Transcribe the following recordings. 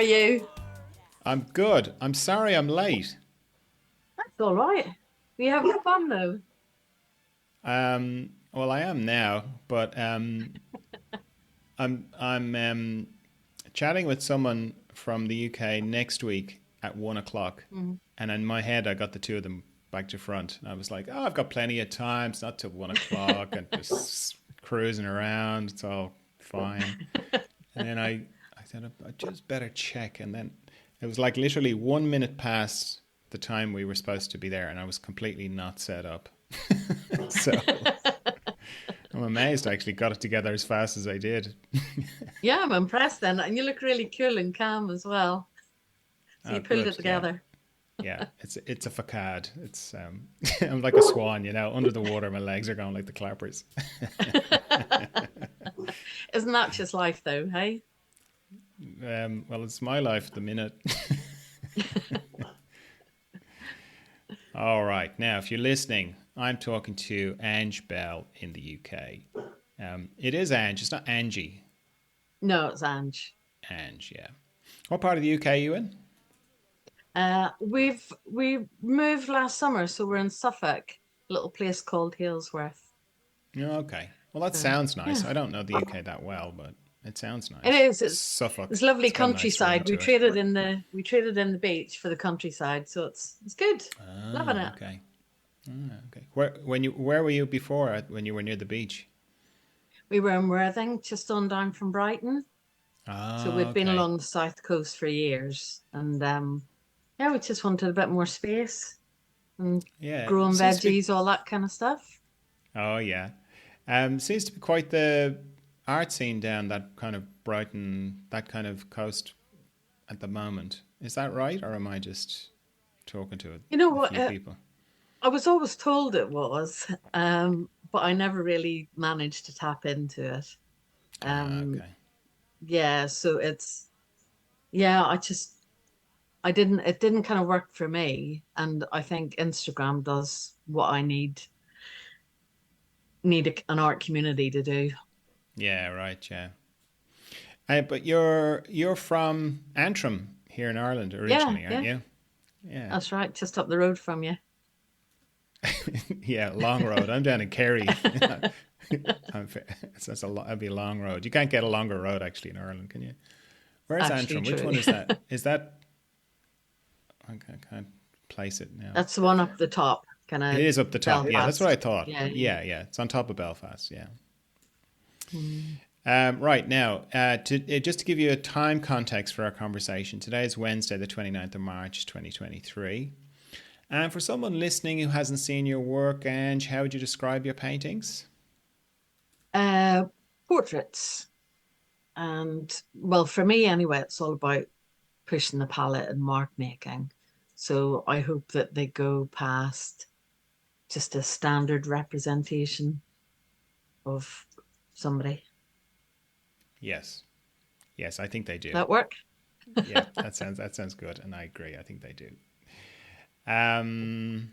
are you? I'm good. I'm sorry I'm late. That's all right. We having fun though. Well, I am now, but I'm chatting with someone from the UK next week at 1 o'clock, Mm. and in my head I got the two of them back to front. And I was like, oh, I've got plenty of time. It's not till 1 o'clock, and just cruising around. It's all fine. And then I said, I just better check. And then it was like literally 1 minute past the time we were supposed to be there, and I was completely not set up. So I'm amazed I actually got it together as fast as I did. Yeah, I'm impressed then. And you look really cool and calm as well. So Oh, you pulled good. it Yeah. together. Yeah. It's a facade. It's I'm like a swan, under the water. My legs are going like the clappers. Isn't that just life though, hey? Well, it's my life at the minute. All right. Now, if you're listening, I'm talking to Ange Bell in the UK. It is Ange. It's not Angie. No, it's Ange. Ange, yeah. What part of the UK are you in? We moved last summer, so we're in Suffolk, a little place called Halesworth. Oh, okay. Well, that So sounds nice. yeah, I don't know the UK that well, but it sounds it nice. is. It's Suffolk. lovely It's got a nice ring countryside. to it. We traded in the beach for the countryside, so it's good. Loving Ah, it. okay. Ah, okay. Where were you before when you were near the beach? We were in Worthing, just on down from Brighton. So Ah, we'd been okay. along the south coast for years, and yeah, we just wanted a bit more space and Yeah, it growing seems to be. veggies, all that kind of stuff. Oh, yeah. Seems to be quite the art scene down that kind of Brighton, that kind of coast at the moment. Is that right, or am I just talking to You know a what? few people? I was always told it was, but I never really managed to tap into it. Ah, Um, okay. yeah, so yeah, it didn't kind of work for me, and I think Instagram does what I need an art community to do. Yeah, right. Yeah. But you're from Antrim here in Ireland Yeah, originally, aren't yeah, you? Yeah. that's right, just up the road from you. Yeah, long road. I'm down in Kerry. That'd be a long road. You can't get a longer road actually in Ireland, can you? Where's Actually, Antrim? Which true. one is that? Is that? I can't place it now. That's the one up the top, kind It of is up the top. Yeah, that's what I Belfast. thought. Yeah, yeah. Yeah, yeah. It's on top of Belfast. Yeah. Mm. Right now, just to give you a time context for our conversation, today is Wednesday, the 29th of March, 2023. And for someone listening who hasn't seen your work, Ange, how would you describe your paintings? Uh, Portraits. And well, for me anyway, it's all about pushing the palette and mark making. So I hope that they go past just a standard representation of somebody. Yes. Yes, I think they Does do. that work? Yeah, that sounds good, and I agree. I think they do. Um,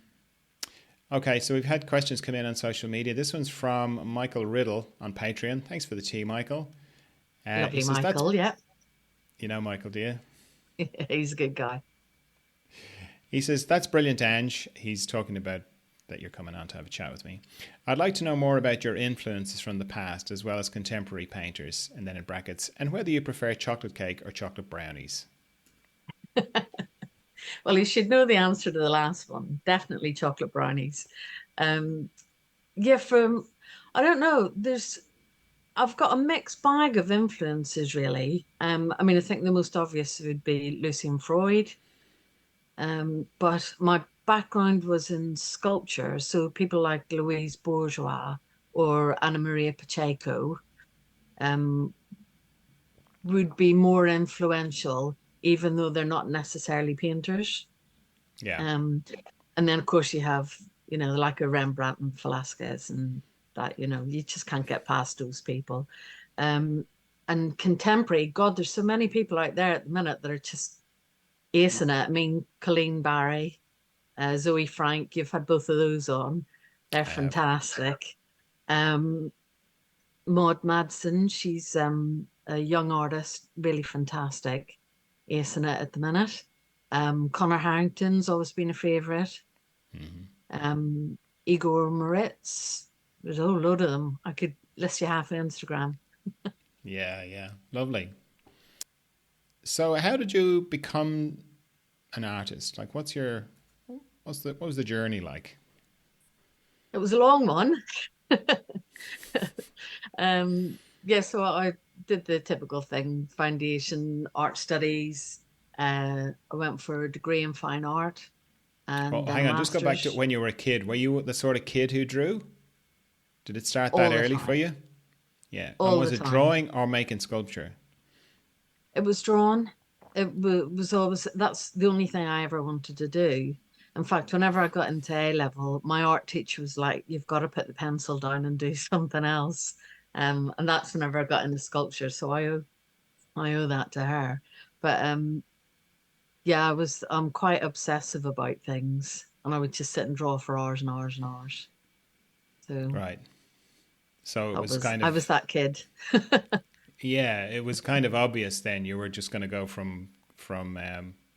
okay, so we've had questions come in on social media. This one's from Michael Riddle on Patreon. Thanks for the tea, Michael. He Lovely, says that's Michael. Yeah, Michael, do you? he's a good guy. He says that's brilliant, Ange. He's talking about that you're coming on to have a chat with me. I'd like to know more about your influences from the past as well as contemporary painters, and then in brackets, and whether you prefer chocolate cake or chocolate brownies. Well, you should know the answer to the last one. Definitely chocolate brownies. Um, yeah, from I don't know. I've got a mixed bag of influences really. I mean, I think the most obvious would be Lucy and Freud. But my background was in sculpture, so people like Louise Bourgeois or Anna Maria Pacheco um, would be more influential, even though they're not necessarily painters. Yeah. Um, and then, of course, you have, like a Rembrandt and Velasquez, and that, you just can't get past those people. Um, and contemporary, God, there's so many people out there at the minute that are just acing it. I mean, Colleen Barry, Zoe Frank, you've had both of those on. They're I have. fantastic. Um, Maud Madsen, she's a young artist, really fantastic. acing it at the minute. Connor Harrington's always been a favourite. Hmm. Um, Igor Moritz. There's a whole load of them. I could list you half on Instagram. Yeah, yeah, lovely. So, how did you become an artist? Like, what was the journey like? It was a long one. Yeah, so I did the typical thing, foundation, art studies. I went for a degree in fine art Oh, and then a hang on, just go back to master's when you were a kid. Were you the sort of kid who drew? Did it start that all the early for time, you? Yeah. And all was the it time. drawing or making sculpture? It was drawn. Was always, that's the only thing I ever wanted to do. In fact, whenever I got into A level, my art teacher was like, "You've got to put the pencil down and do something else." And that's whenever I got into sculpture. So I owe that to her. But yeah, I'm quite obsessive about things, and I would just sit and draw for hours and hours and hours. So Right. So it I was was kind I was of, that kid. yeah, it was kind of obvious then you were just going to go from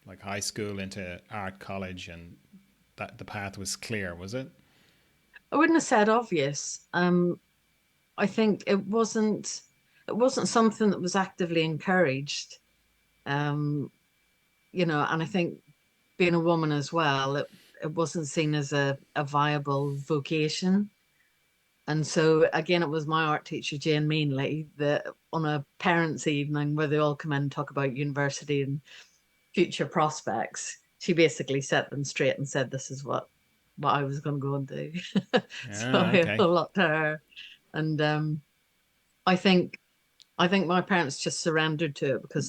like high school into art college, and that the path was clear, was it? I wouldn't have said obvious. I think it wasn't something that was actively encouraged. Um, and I think being a woman as well, it wasn't seen as a viable vocation. And so again, it was my art teacher, Jane Meanley, that on a parents' evening where they all come in and talk about university and future prospects, she basically set them straight and said, "This is what I was going to go and do." So Ah, I owe okay. a lot to her. And I think I think my parents just surrendered to it because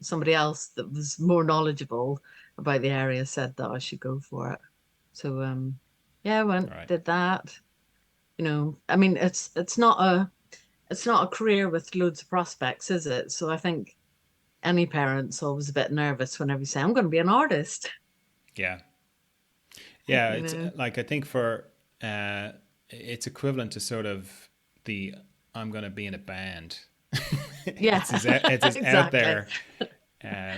somebody else that was more knowledgeable about the area said that I should go for it. So yeah, I went, Right. did that. I mean, it's not a career with loads of prospects, is it? So I think any parent's always a bit nervous whenever you say, "I'm going to be an artist." Yeah. Yeah, You it's know? like I think for uh it's equivalent to sort of the I'm going to be in a band. Yeah, It's as out exactly. there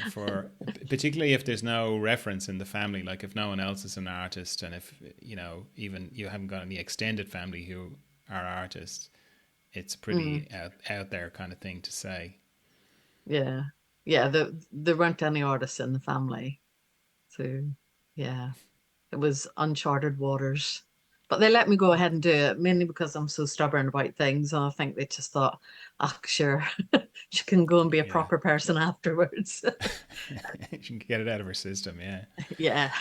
for particularly if there's no reference in the family, like if no one else is an artist, and if even you haven't got any extended family who are artists, it's Mm, pretty out there kind of thing to say. yeah, yeah. There weren't any artists in the family, so yeah, it was uncharted waters. But they let me go ahead and do it mainly because I'm so stubborn about things, and I think they just thought, "Ah, sure, she can go and be a Yeah. proper person afterwards." She can get it out of her system. Yeah. Yeah.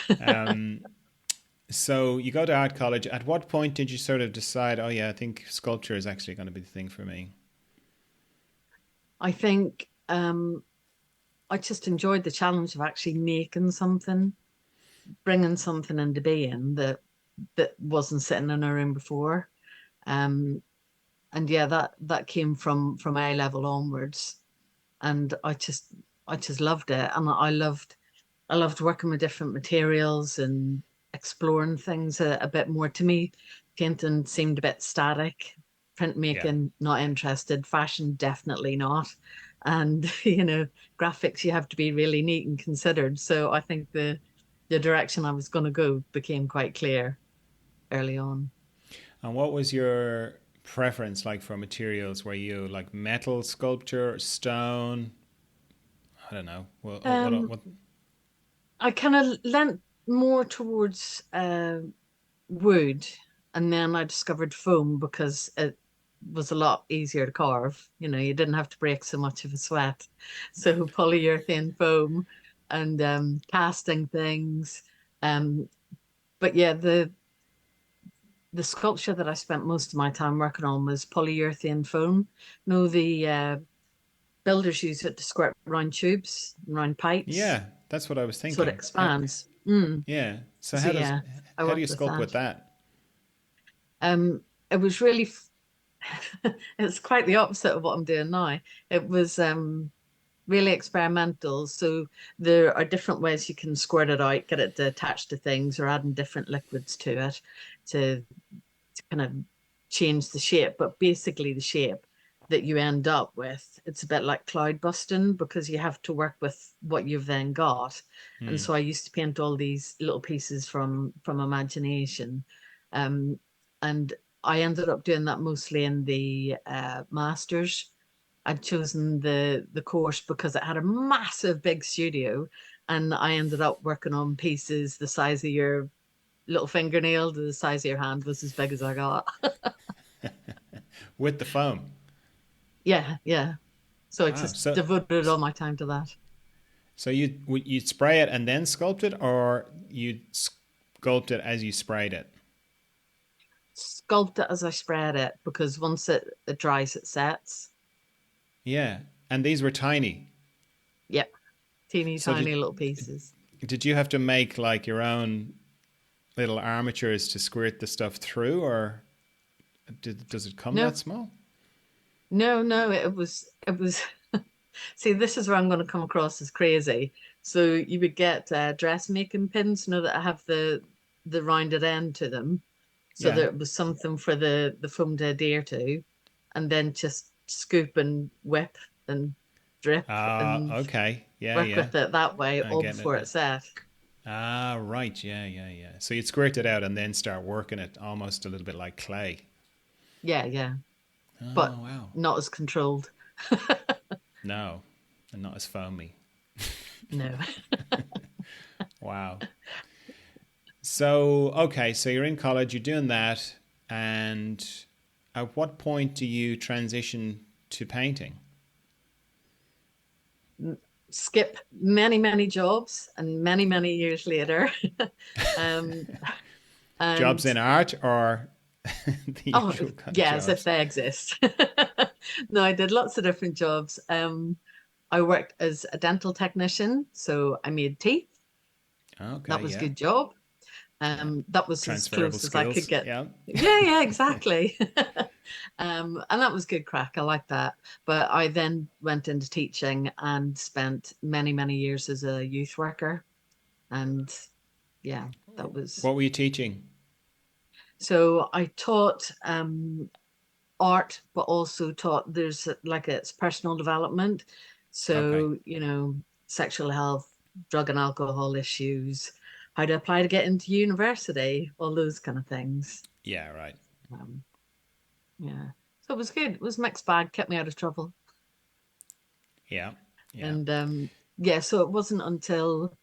So you go to art college. At what point did you sort of decide, oh yeah, I think sculpture is actually going to be the thing for me? I think I just enjoyed the challenge of actually making something, bringing something into being that wasn't sitting in a room before. Um, and yeah, that came from A level onwards, and I just loved it, and I loved working with different materials and exploring things a bit more. To me, painting seemed a bit static. Yeah. Printmaking, not interested. Fashion, definitely not. And graphics, you have to be really neat and considered. So I think the direction I was going to go became quite clear early on. And what was your preference like for materials? Were you like metal sculpture, stone? I don't know. Um, What? I kind of leant more towards wood, and then I discovered foam because it was a lot easier to carve. You didn't have to break so much of a sweat. So polyurethane foam and casting things. Um, but yeah, the sculpture that I spent most of my time working on was polyurethane foam. No, the builders use it to squirt round tubes, round pipes, Yeah, that's what I was so it thinking. expands. Yeah. So So yeah, I how do you worked with sculpt that. with that? It was really it's quite the opposite of what I'm doing now. It was really experimental. So there are different ways you can squirt it out, get it to attach to things, or adding different liquids to it to kind of change the shape. But basically, the shape. that you end up with. It's a bit like cloud busting because you have to work with what you've then got. And Hmm. so I used to paint all these little pieces from imagination. Um, and I ended up doing that mostly in the masters. I'd chosen the course because it had a massive big studio, and I ended up working on pieces the size of your little fingernail to the size of your hand was as big as I got. With the foam. Yeah, yeah. So I Wow. just devoted all my time to that. So you'd spray it and then sculpt it, or you'd sculpt it as you sprayed it? Sculpt it as I spread it because once it dries, it sets. Yeah. And these were tiny. Yep, teeny So tiny little pieces. did you have to make like your own little armatures to squirt the stuff through, or does it come that No, small? no, it was. See, this is where I'm going to come across as crazy. So you would get dressmaking pins, you know, that have the rounded end to them, so Yeah. there was something for the foam to adhere to, and then just scoop and whip and drip and Okay. Yeah, work yeah. with it that way I all get it before now. it's set. Right. Yeah, yeah, yeah. So you'd squirt it out and then start working it almost a little bit like clay. Yeah, yeah, Oh, but wow. not as controlled. No, and not as foamy. No. Wow. So, okay, so you're in college, you're doing that, and at what point do you transition to painting? Skip many, many jobs and many years later. um, Jobs and in art or the oh, usual kind of yeah, as if jobs? they exist. No, I did lots of different jobs. I worked as a dental technician, so I made teeth. Okay, That was a yeah, good job. yeah. That was as Transferable close as I could skills, get. yeah. Yeah, yeah, exactly. And that was good crack. I like that. But I then went into teaching and spent many years as a youth worker. And yeah, that was What were you teaching? so I taught art, but also taught there's like it's personal development. Okay, So, sexual health, drug and alcohol issues, how to apply to get into university, all those kind of things. yeah, right. Um, yeah. So it was good. It was a mixed bag, kept me out of trouble. Yeah, yeah. And yeah, so it wasn't until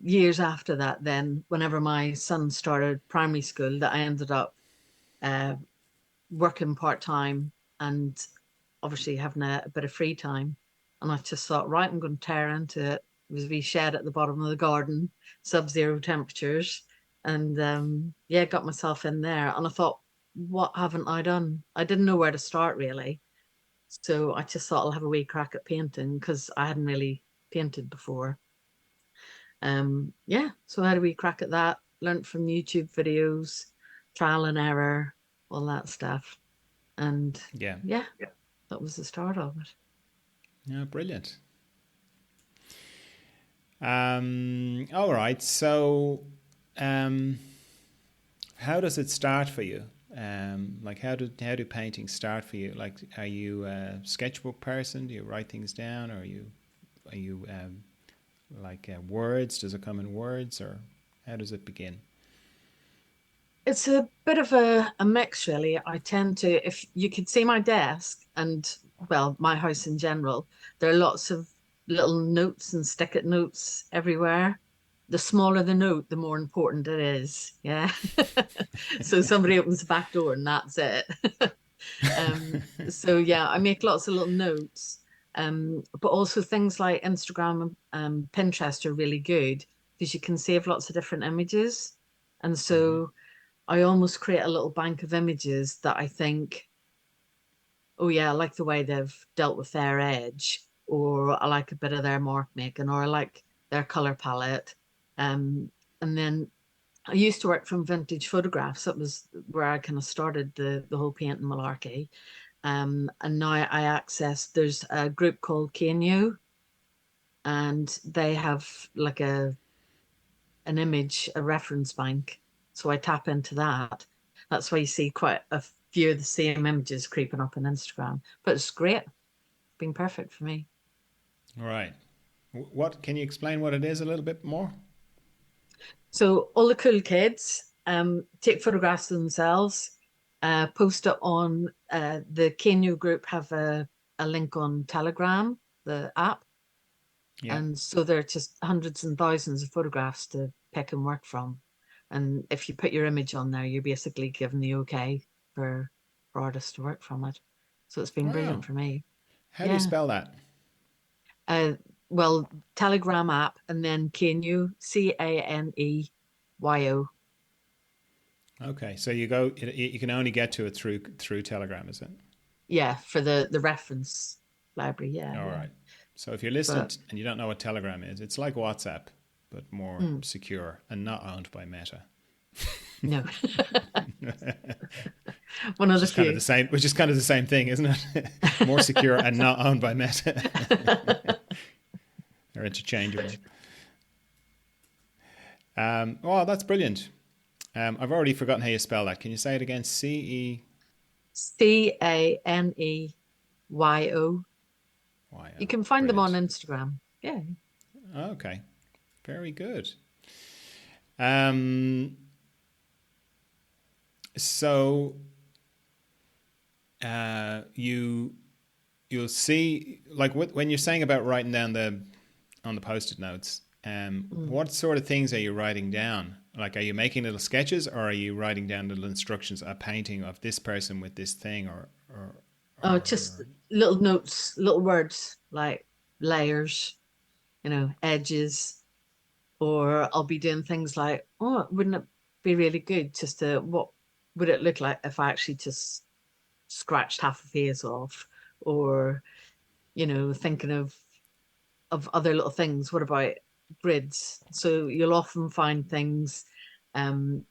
years after that, then, whenever my son started primary school, that I ended up uh, working part time and obviously having a bit of free time. And I just thought, right, I'm going to tear into it. It was a wee shed at the bottom of the garden, sub-zero temperatures. And yeah, got myself in there. And I thought, what haven't I done? I didn't know where to start really. So I just thought I'll have a wee crack at painting because I hadn't really painted before. Yeah, so I had a wee crack at that, learnt from YouTube videos, trial and error, all that stuff. And Yeah. yeah, that was the start of it. Yeah, brilliant. All right. So, um, how does it start for you? Like how do paintings start for you? Like, are you a sketchbook person? Do you write things down, or are you like words? Does it come in words, or how does it begin? It's a bit of a mix, really. I tend to, if you could see my desk and, well, my house in general, there are lots of little notes and stick-it notes everywhere. The smaller the note, the more important it is. Yeah. So somebody opens the back door and that's it. So yeah, I make lots of little notes. But also things like Instagram and Pinterest are really good because you can save lots of different images. And Hmm. so I almost create a little bank of images that I think, oh yeah, I like the way they've dealt with their edge, or I like a bit of their mark making, or I like their color palette. Um, and then I used to work from vintage photographs. That was where I kind of started the whole painting malarkey. And now I access, there's a group called Continual, and they have like an image, a reference bank. So I tap into that. That's why you see quite few of the same images creeping up on Instagram. But it's great. Been perfect for me. All right. What can you explain what it is a little bit more? So all the cool kids take photographs of themselves, post it on the Continual group have a link on Telegram, the app. Yeah. And so there are just hundreds and thousands of photographs to pick and work from. And if you put your image on there, you're basically given the okay for artists to work from it. So it's been brilliant Wow. for me. How do you Yeah. spell that? Uh, well, Telegram app and then Caneo, Caneyo. Okay, so you can only get to it through Telegram, is it? Yeah, for the reference library. Yeah, All yeah. right. So if you're listening But and you don't know what Telegram is, it's like WhatsApp, but more mm, secure and not owned by Meta. no, one of the few. Which is kind of the same thing, isn't it? More secure and not owned by Meta. They're interchangeable. Oh, that's brilliant. I've already forgotten how you spell that. Can you say it again? Caneyo. You CEYO. can find them on Brilliant. Instagram. Yeah. Okay, very good. Um, so you you'll see like when you're saying about writing down the on the post-it notes. Mm. What sort of things are you writing down? Like, are you making little sketches, or are you writing down little instructions, a painting of this person with this thing, Oh, just or little notes, little words like layers, edges, or I'll be doing things like, oh, wouldn't it be really good just to, what would it look like if I actually just scratched half a face off? Or, thinking of other little things. What about grids? So you'll often find things um,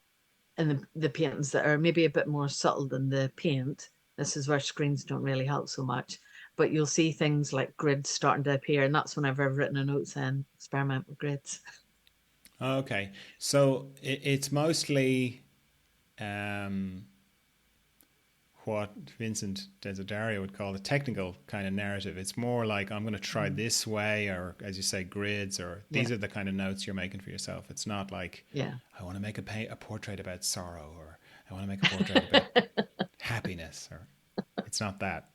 in the paintings that are maybe a bit more subtle than the paint. This is where screens don't really help so much. But you'll see things like grids starting to appear, and that's whenever I've written a note saying experiment with grids. okay. So it's mostly um, what Vincent Desiderio would call the technical kind of narrative. It's more like I'm going to try Mm. this way, or as you say, grids, or Yeah, these are the kind of notes you're making for yourself. It's not like yeah. I want to make a portrait about sorrow, or I want to make a portrait about happiness, or it's not that.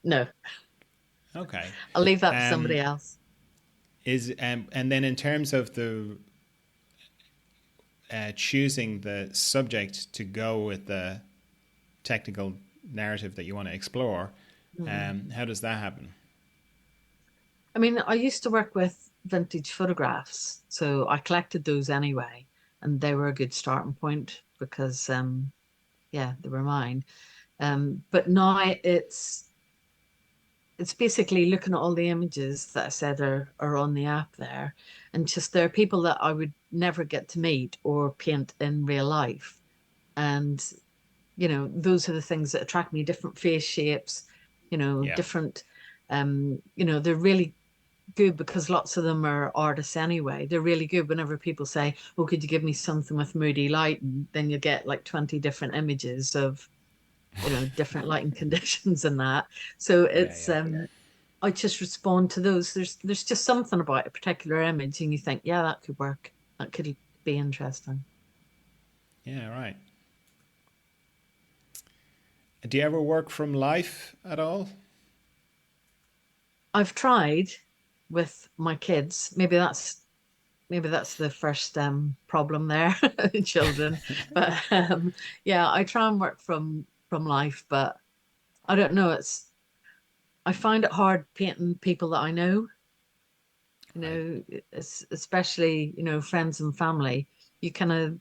No, Okay. I'll leave that to somebody Um, else. and then in terms of the choosing the subject to go with the technical narrative that you want to explore, Mm. how does that happen? I mean, I used to work with vintage photographs, so I collected those anyway, and they were a good starting point because, yeah, they were mine. But now it's basically looking at all the images that I said are on the app there, and just there are people that I would never get to meet or paint in real life, and those are the things that attract me. Different face shapes, Yeah. different. They're really good because lots of them are artists anyway. They're really good whenever people say, "Oh, could you give me something with moody light?" And then you get like 20 different images of, different lighting conditions and that. So Yeah, it's yeah. I just respond to those. There's just something about a particular image and you think, yeah, that could work. That could be interesting. Yeah, right. Do you ever work from life at all? I've tried with my kids. Maybe that's the first problem there, children. But yeah, I try and work from life, but I don't know. I find it hard painting people that I know. Right. Especially friends and family. You kind of,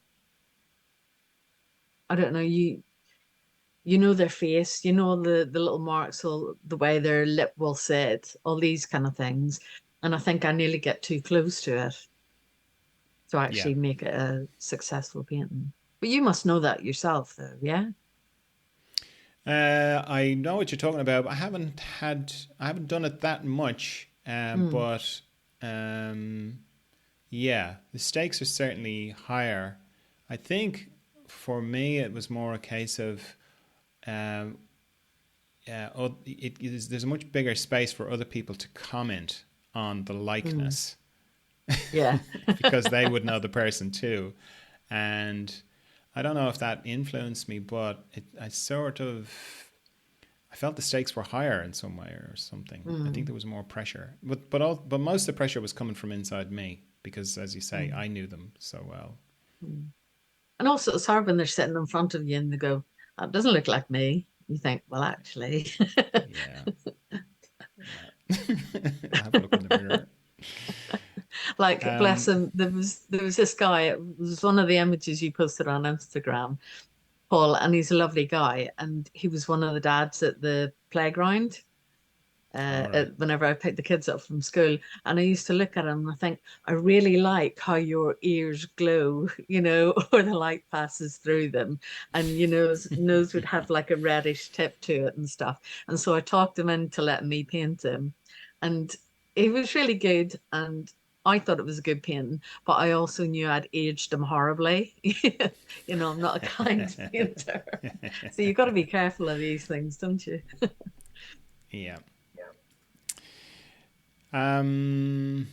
I don't know, you know their face, you know the little marks, or the way their lip will sit, all these kind of things. And I think I nearly get too close to it to Yeah. actually make it a successful painting. But you must know that yourself, though, yeah? I know what you're talking about. I haven't done it that much, Mm, but um, yeah, the stakes are certainly higher. I think for me, it was more a case of um, there's a much bigger space for other people to comment on the Mm, likeness yeah. because they would know the person too. And I don't know if that influenced me, but I felt the stakes were higher in some way or something. I think Mm, there was more pressure, but most of the pressure was coming from inside me because, as you say, mm, I knew them so well. mm. And also, it's hard when they're sitting in front of you and they go, "That doesn't look like me." You think, well, actually, Yeah, yeah. Have a look in the mirror. like bless Um, him. There was this guy. It was one of the images you posted on Instagram, Paul, and he's a lovely guy. And he was one of the dads at the playground. all right. Whenever I pick the kids up from school. And I used to look at him and I think, I really like how your ears glow, or the light passes through them. And, his nose would have like a reddish tip to it and stuff. And so I talked him into letting me paint him. And he was really good. And I thought it was a good painting, but I also knew I'd aged him horribly. I'm not a kind painter. So you've got to be careful of these things, don't you? Yeah. Um,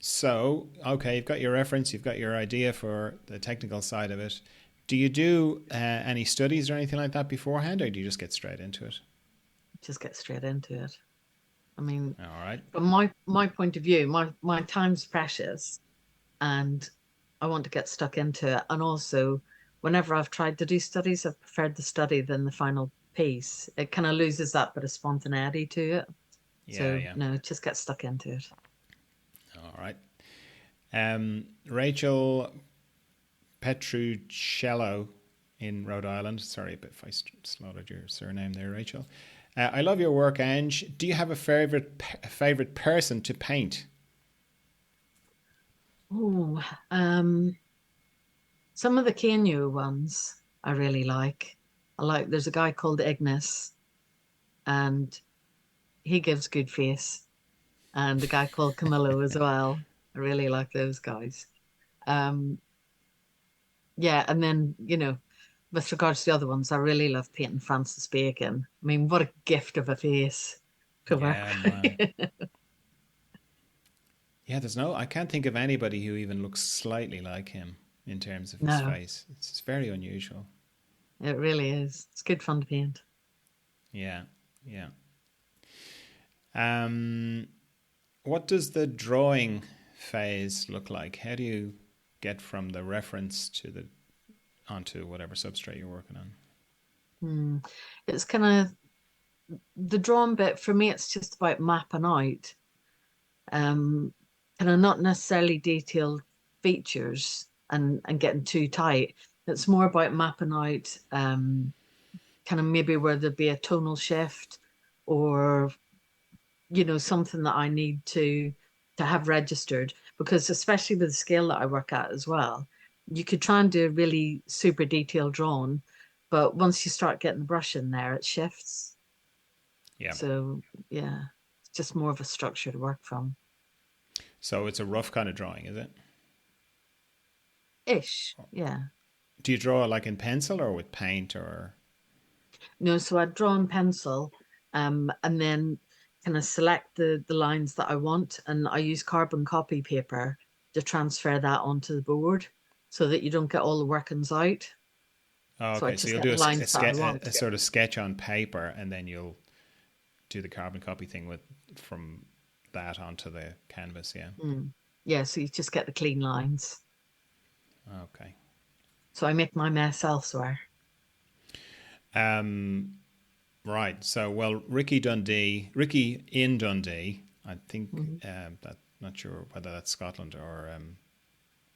so, okay, you've got your reference, you've got your idea for the technical side of it. Do you do any studies or anything like that beforehand, or do you just get straight into it? Just get straight into it. I mean, All right. from my point of view, my time's precious, and I want to get stuck into it. And also, whenever I've tried to do studies, I've preferred the study than the final piece. It kind of loses that bit of spontaneity to it. Yeah, So yeah. no, just get stuck into it. All right. Rachel Petruccello in Rhode Island. Sorry if I slaughtered your surname there, Rachel. I love your work, Ange. Do you have a favorite person to paint? Oh, some of the Kenyu ones I really like. There's a guy called Ignis, and he gives good face, and a guy called Camillo as well. I really like those guys. Um, yeah, and then, with regards to the other ones, I really love painting Francis Bacon. I mean, what a gift of a face to work Yeah, man. with. Yeah, I can't think of anybody who even looks slightly like him in terms of his No, face. It's very unusual. it really is. It's good fun to paint. Yeah, yeah. Um, what does the drawing phase look like? How do you get from the reference onto whatever substrate you're working on? Hmm. It's kind of the drawn bit for me, it's just about mapping out, um, kind of not necessarily detailed features and getting too tight. It's more about mapping out, kind of maybe where there'd be a tonal shift, or something that I need to have registered, because especially with the scale that I work at as well, you could try and do a really super detailed drawing, but once you start getting the brush in there, it shifts. Yeah. So yeah, it's just more of a structure to work from. So it's a rough kind of drawing, is it? Ish, yeah. Do you draw like in pencil or with paint or? No, so I'd draw in pencil, and then kind of select the lines that I want, and I use carbon copy paper to transfer that onto the board so that you don't get all the workings out. Oh, So I okay, so just you'll get do the lines that I a want. sort of sketch on paper, and then you'll do the carbon copy thing with from that onto the canvas. Yeah. Mm. Yeah, so you just get the clean lines. Okay. So I make my mess elsewhere. Um. Right. So, well, Ricky in Dundee. I think Mhm. that not sure whether that's Scotland or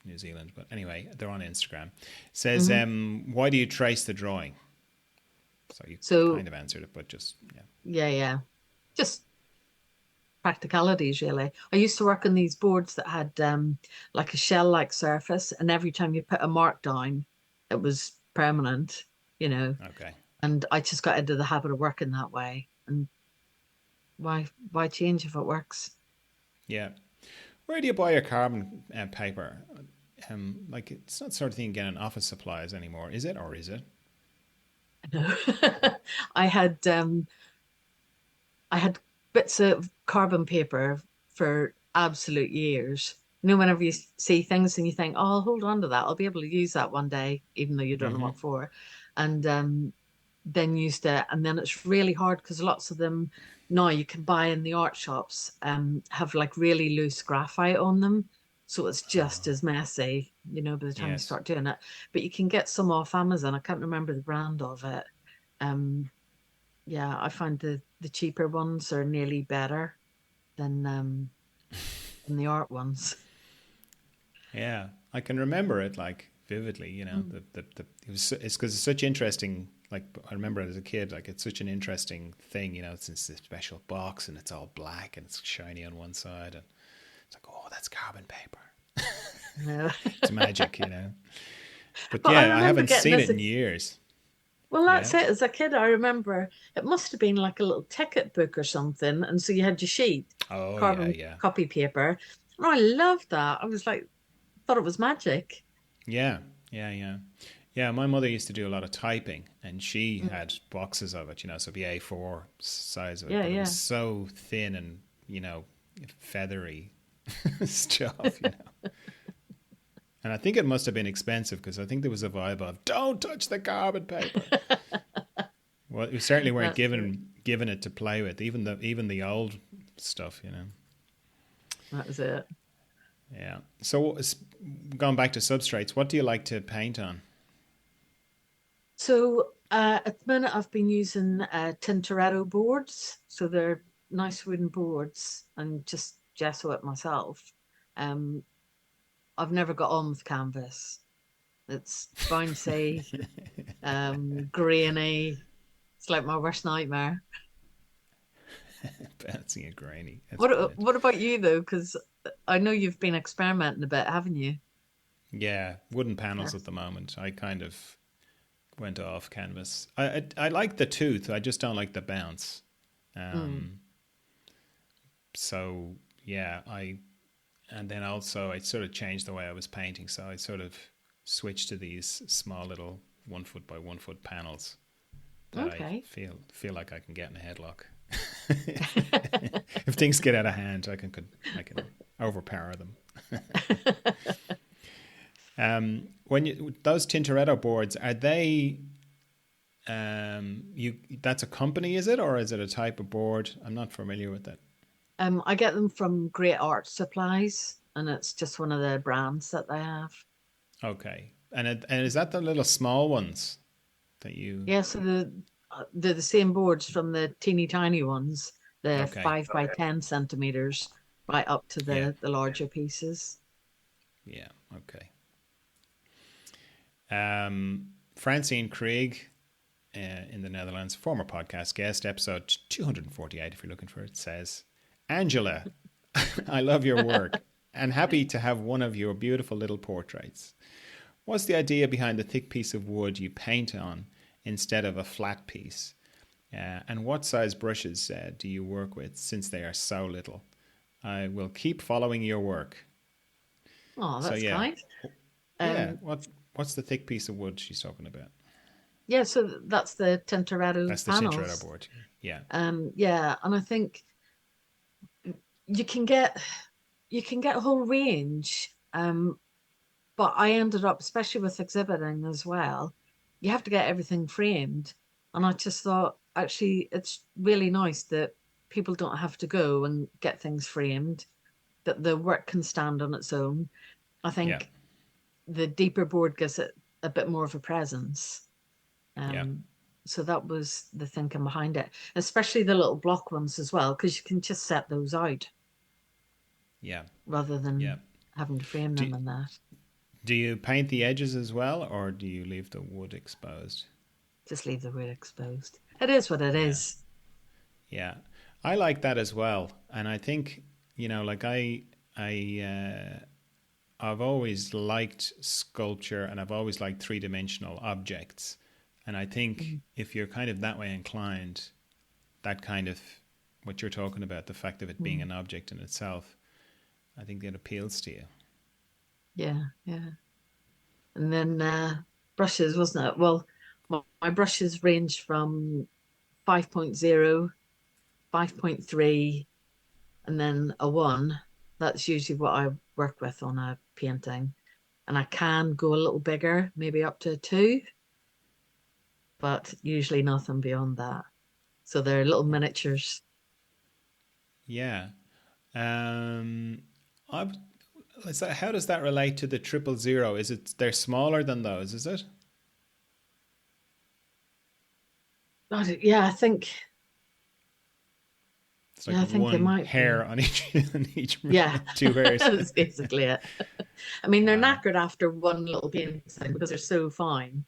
New Zealand, but anyway, they're on Instagram. Says, Hmm. why do you trace the drawing? So you So kind of answered it, but just yeah. yeah, yeah, just practicalities really. I used to work on these boards that had like a shell-like surface, and every time you put a mark down, it was permanent, you know. Okay. And I just got into the habit of working that way. And why change if it works? Yeah. Where do you buy your carbon paper? Like it's not the sort of thing you get in office supplies anymore, is it? Or is it? No. I had I had bits of carbon paper for absolute years. You know, whenever you see things and you think, "Oh, I'll hold on to that. I'll be able to use that one day," even though you don't know Mm-hmm. what for, and then used it. And then it's really hard because lots of them now you can buy in the art shops have like really loose graphite on them. So it's just Oh, as messy, you know, by the time you yes. start doing it. But you can get some off Amazon. I can't remember the brand of it. Um, yeah, I find the cheaper ones are nearly better than the art ones. Yeah, I can remember it like vividly. Mm. It's because it's such interesting. Like I remember it as a kid. Like it's such an interesting thing. It's in this special box and it's all black and it's shiny on one side and it's like, oh, that's carbon paper. Yeah. It's magic. But But I yeah, I remember haven't getting seen as it a in years. well, Yeah. that's it. As a kid, I remember it must have been like a little ticket book or something. And so you had your sheet, Oh yeah, carbon yeah, copy paper. And I loved that. I was like, thought it was magic. yeah, yeah. Yeah, my mother used to do a lot of typing, and she Mm. had boxes of it. So it'd be A4 size of it, Yeah, but it was yeah. so thin and feathery stuff. And I think it must have been expensive because I think there was a vibe of "Don't touch the carbon paper." Well, we certainly weren't That's it. given it to play with, even the old stuff. That was it. Yeah. So going back to substrates, what do you like to paint on? So at the minute, I've been using Tintoretto boards. So they're nice wooden boards and just gesso it myself. Um, I've never got on with canvas. It's bouncy, grainy. It's like my worst nightmare. Bouncing and grainy. That's What brilliant. what about you though? Because I know you've been experimenting a bit, haven't you? Yeah, wooden panels at Yes. the moment. I kind of went off canvas. I like the tooth. I just don't like the bounce. Mm. Um, so yeah, and then also I sort of changed the way I was painting. So I sort of switched to these small little 1 foot by 1 foot panels that I Okay. feel like I can get in a headlock. If things get out of hand, I can overpower them. When those Tintoretto boards are they you that's a company, is it, or is it a type of board? I'm not familiar with that. I get them from Great Art Supplies, and it's just one of the brands that they have. Okay, and is that the little small ones that you? Yeah, so they're the same boards from the teeny tiny ones, the Okay, 5 by 10 centimeters, right up to yeah, the larger pieces. yeah, okay. Francine Krieg, in the Netherlands, former podcast guest, episode 248, if you're looking for it, says, Angela, I love your work and happy to have one of your beautiful little portraits. What's the idea behind the thick piece of wood you paint on instead of a flat piece? And what size brushes do you work with since they are so little? I will keep following your work. Oh, So that's yeah, kind. yeah. Um, What's the thick piece of wood she's talking about? yeah, so that's the Tintoretto That's the Tintoretto panels. board. Yeah, Yeah, and I think you can get you can get a whole range. But I ended up, especially with exhibiting as well, you have to get everything framed. And I just thought, actually, it's really nice that people don't have to go and get things framed, that the work can stand on its own. I yeah, think the deeper board gives it a bit more of a presence. yeah, Um, so that was the thinking behind it, especially the little block ones as well, because you can just set those out yeah, rather yeah. than having to frame Do them and that. do you paint the edges as well, or do you leave the wood exposed? Just leave the wood exposed. It is what it Yeah, is. yeah. I like that as well, and I think like I I've always liked sculpture, and I've always liked three-dimensional objects, and I think Mm. if you're kind of that way inclined, that kind of what you're talking about, the fact of it being Mm. an object in itself, I think it appeals to you. Yeah, yeah. And then brushes, wasn't it? Well, My brushes range from 5.0, 5.3, and then a 1. That's usually what I work with on a painting. And I can go a little bigger, maybe up to a 2, but usually nothing beyond that. So they're little miniatures. Yeah. Um, I, how does that relate to the 000? Is it they're smaller than those? Is it? God, yeah, I think, It's like yeah, I think they one might hair be. on each on each Yeah, two hairs. that's basically it. I mean, they're Wow. knackered after one little painting because they're so fine.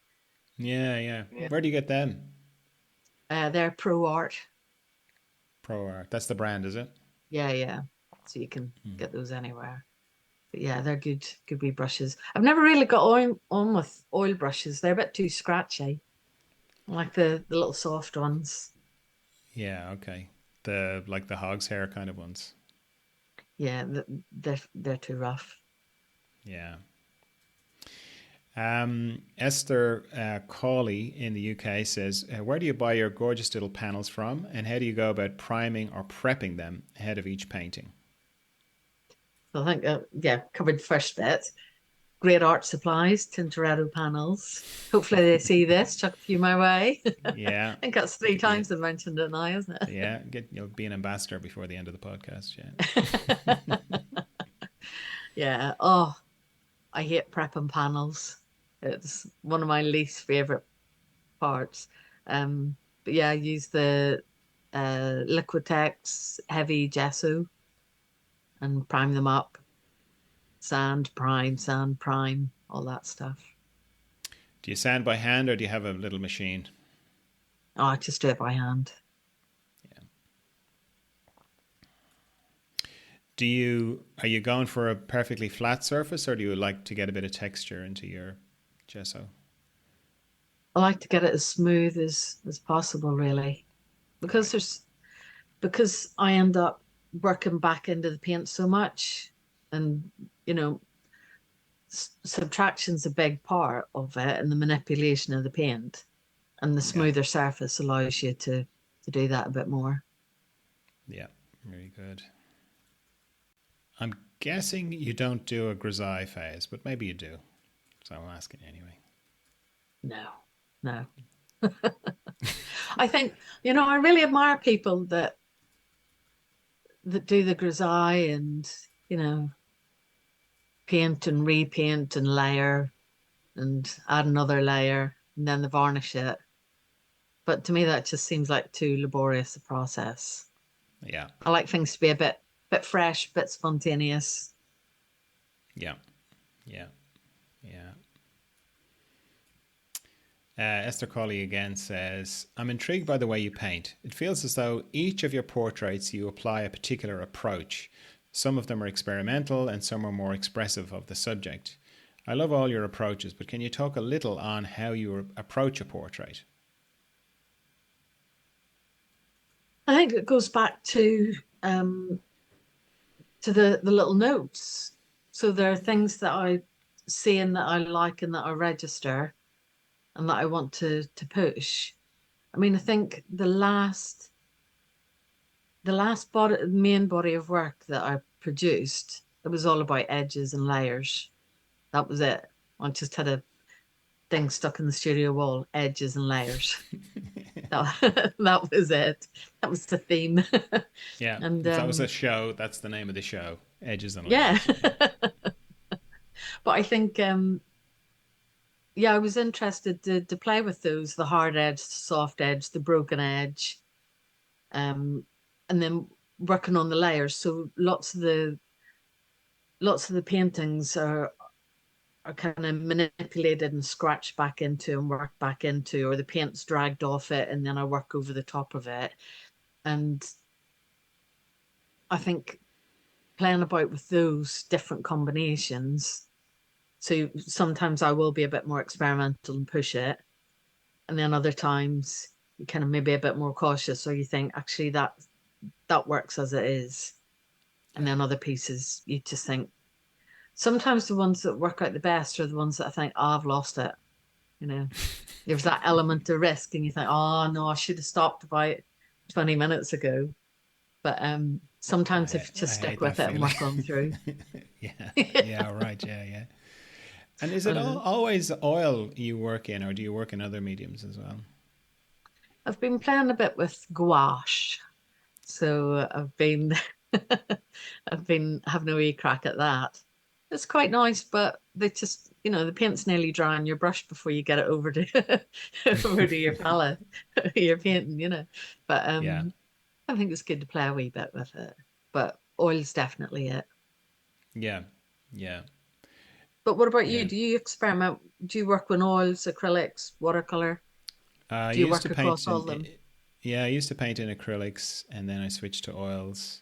Yeah, yeah. Yeah. Where do you get them? They're pro art. Pro Art. That's the brand, is it? Yeah, yeah. So you can Hmm. get those anywhere. But yeah, they're good wee brushes. I've never really got on with oil brushes. They're a bit too scratchy. I like the little soft ones. Yeah, okay. The like the hog's hair kind of ones. Yeah, they're too rough. Yeah. Esther Cawley in the UK says, "Where do you buy your gorgeous little panels from, and how do you go about priming or prepping them ahead of each painting?" So I think yeah, covered the first bit. Great art supplies, Tintoretto panels. Hopefully they see this. Chuck a few my way. I Yeah, think that's three yeah, times I mentioned it now, isn't yeah. Get you'll be an ambassador before the end of the podcast. Yeah. it? Yeah. Oh, I hate prepping panels. It's one of my least favorite parts. But yeah, I use the Liquitex heavy gesso and prime them up. Sand, prime, all that stuff. Do you sand by hand or do you have a little machine? Oh, I just do it by hand. Yeah. Do you are you going for a perfectly flat surface or do you like to get a bit of texture into your gesso? I like to get it as smooth as possible, really, because Right. I end up working back into the paint so much, and you know, subtraction's a big part of it, and the manipulation of the paint, and the Yeah. smoother surface allows you to do that a bit more. Yeah. Very good. I'm guessing you don't do a grisaille phase, but maybe you do. So I'm asking anyway. No, no. I think, I really admire people that do the grisaille and, you know, paint and repaint and layer and add another layer and then the varnish it. But to me, that just seems like too laborious a process. Yeah. I like things to be a bit fresh, bit spontaneous. Yeah. Yeah. Yeah. Esther Colley again says, "I'm intrigued by the way you paint. It feels as though each of your portraits you apply a particular approach. Some of them are experimental and some are more expressive of the subject. I love all your approaches, but can you talk a little on how you approach a portrait?" I think it goes back to the little notes. So there are things that I see and that I like and that I register and that I want to push. I mean, I think the last main body of work that I produced, it was all about edges and layers. That was it. I just had a thing stuck in the studio wall, edges and layers. That was it. That was the theme. Yeah, And if that was a show, that's the name of the show, Edges and yeah. Layers. Yeah. But I think yeah, I was interested to play with those, the hard edge, the soft edge, the broken edge, um, and then working on the layers. So lots of the paintings are kind of manipulated and scratched back into and worked back into, or the paint's dragged off it and then I work over the top of it. And I think playing about with those different combinations. So sometimes I will be a bit more experimental and push it. And then other times you kind of maybe a bit more cautious, or you think actually that works as it is. And Yeah. then other pieces you just think sometimes the ones that work out the best are the ones that I think, oh, I've lost it. you know. There's that element of risk, and you think, oh no, I should have stopped about 20 minutes ago. But sometimes if you I just stick hate that with it and feeling. work on through. Yeah, yeah, right, yeah, yeah. And is it Uh, always oil you work in, or do you work in other mediums as well? I've been playing a bit with gouache, so I've been having a wee crack at that. It's quite nice, but they just, the paint's nearly dry on your brush before you get it over to over to your palette, your painting, But Yeah, I think it's good to play a wee bit with it. But oil's definitely it. yeah, yeah, But what about you? yeah. Do you experiment? Do you work with oils, acrylics, watercolor? I Do you used work to paint across all in, of them? yeah, I used to paint in acrylics, and then I switched to oils,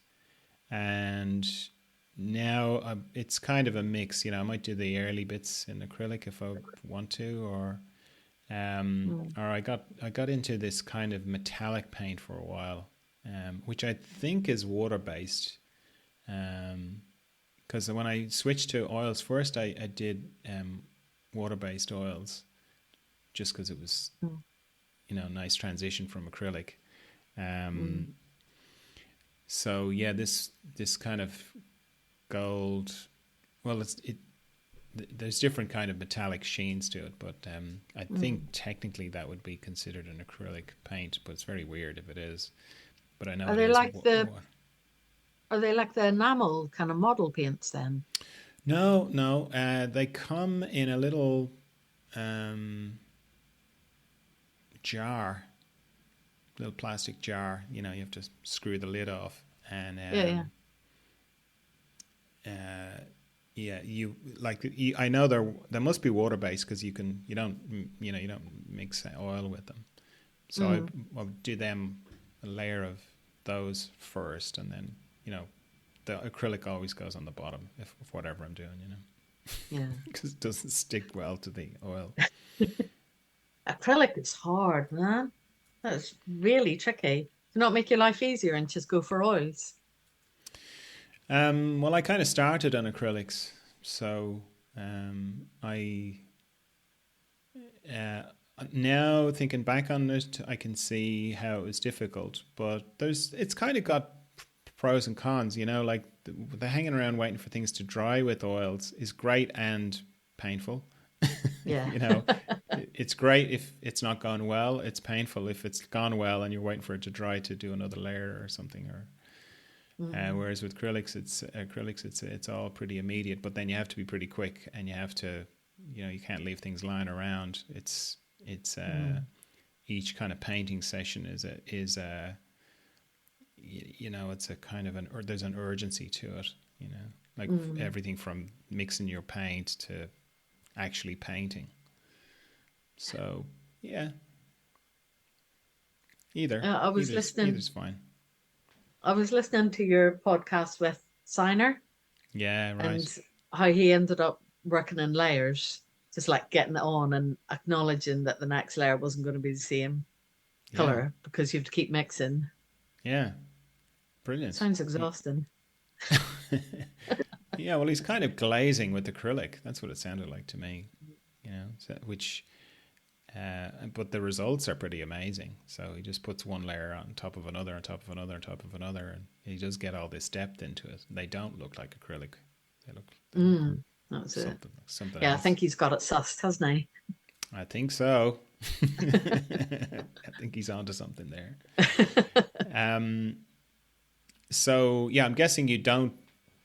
and now it's kind of a mix. I might do the early bits in acrylic if I want to, Mm, or I got into this kind of metallic paint for a while, which I think is water based. Because when I switched to oils first, I did water based oils just because it was mm, nice transition from acrylic. mm, Um, so yeah, this kind of gold. Well, there's different kind of metallic sheens to it, but I think mm. technically that would be considered an acrylic paint, but it's very weird if it is. But I know Are it they is. like the are they like the enamel kind of model paints then? No, no, they come in a little um, jar, little plastic jar. You have to screw the lid off, and Yeah, yeah. uh, yeah, I know there must be water based because you don't mix oil with them. So Mm, I'll do them a layer of those first, and then the acrylic always goes on the bottom if whatever I'm doing, yeah. because it doesn't stick well to the oil. Acrylic is hard, man. That's really tricky. To not make your life easier and just go for oils. Well, I kind of started on acrylics, so I uh, now thinking back on it, I can see how it was difficult, but it's kind of got pros and cons. Like the hanging around waiting for things to dry with oils is great and painful. Yeah. you know, it's great if it's not gone well. It's painful if it's gone well and you're waiting for it to dry to do another layer or something. Or Mm, whereas with acrylics, it's all pretty immediate. But then you have to be pretty quick, and you have to, you can't leave things lying around. It's each kind of painting session it's a kind of or there's an urgency to it. Like mm. everything from mixing your paint to actually painting. So yeah, either I was either's listening. fine. I was listening to your podcast with Signer Yeah, right. and how he ended up working in layers, just like getting it on and acknowledging that the next layer wasn't going to be the same Yeah, color because you have to keep mixing. yeah, brilliant. Sounds exhausting. Yeah, well, he's kind of glazing with acrylic. That's what it sounded like to me. Which, but the results are pretty amazing. So he just puts one layer on top of another, on top of another, on top of another, and he does get all this depth into it. They don't look like acrylic. They look Mm, that's it. something Yeah, I else. think he's got it sussed, hasn't he? I think so. I think he's onto something there. Um, so yeah, I'm guessing you don't.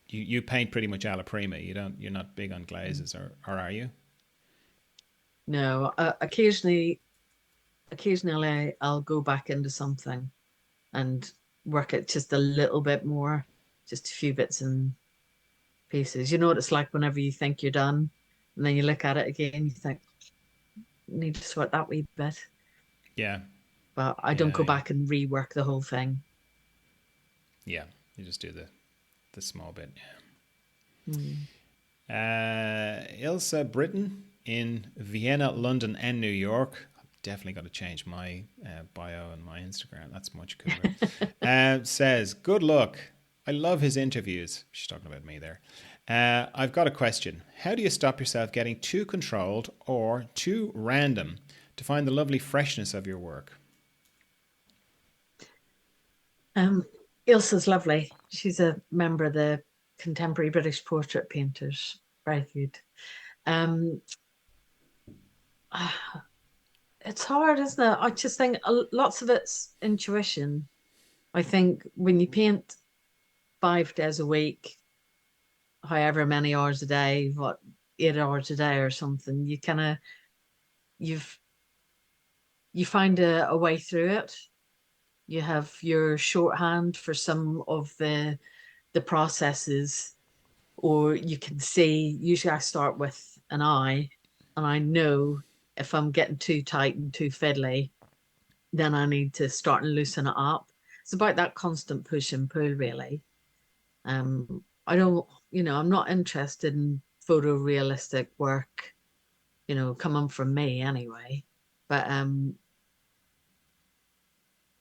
You paint pretty much alla prima. You don't. You're not big on glazes, or are you? No, occasionally I'll go back into something and work it just a little bit more, just a few bits and pieces. You know what it's like whenever you think you're done, and then you look at it again, you think, need to sort that wee bit. Yeah, But I don't yeah, go yeah, back and rework the whole thing. yeah. You just do the small bit. Mm. Yeah. Ilse Britton in Vienna, London, and New York. I've definitely got to change my bio on my Instagram. That's much cooler. Says, good luck. I love his interviews. She's talking about me there. I've got a question. How do you stop yourself getting too controlled or too random to find the lovely freshness of your work? Um, Ilsa's lovely. She's a member of the Contemporary British Portrait Painters. Very good. Um, it's hard, isn't it? I just think lots of it's intuition. I think when you paint 5 days a week, however many hours a day, what 8 hours a day or something, you kind of you've you find a way through it. You have your shorthand for some of the processes, or you can see. Usually, I start with an eye, and I know if I'm getting too tight and too fiddly, then I need to start and loosen it up. It's about that constant push and pull, really. I don't, I'm not interested in photorealistic work, coming from me anyway. But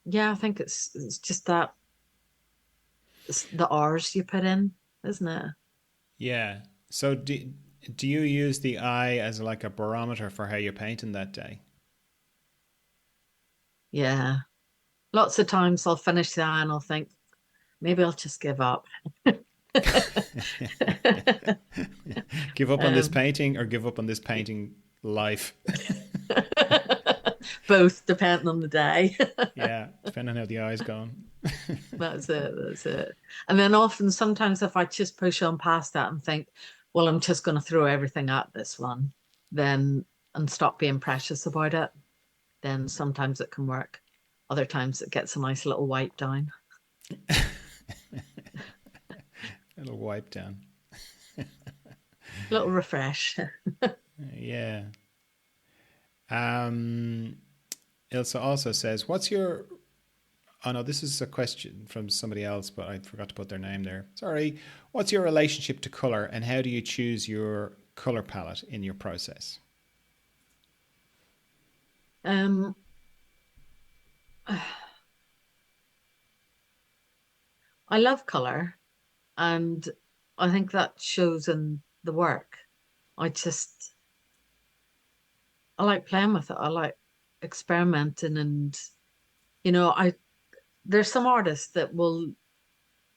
yeah, I think it's just that it's the hours you put in, isn't it? Yeah. So do you use the eye as like a barometer for how you're painting that day? Yeah. Lots of times I'll finish the eye and I'll think, maybe I'll just give up. Give up on this um, painting or give up on this painting life? Both depending on the day. Yeah, depending on how the eye's gone. That's it. That's it. And then often, sometimes if I just push on past that and think, well, I'm just going to throw everything at this one, then and stop being precious about it, then sometimes it can work. Other times it gets a nice little wipe down, It'll wipe down. little refresh. Yeah. Um, Ilsa also says, "What's your?" Oh no, this is a question from somebody else, but I forgot to put their name there. Sorry. What's your relationship to color, and how do you choose your color palette in your process? Um, I love color, and I think that shows in the work. I just I like playing with it. I like experimenting, and I there's some artists that will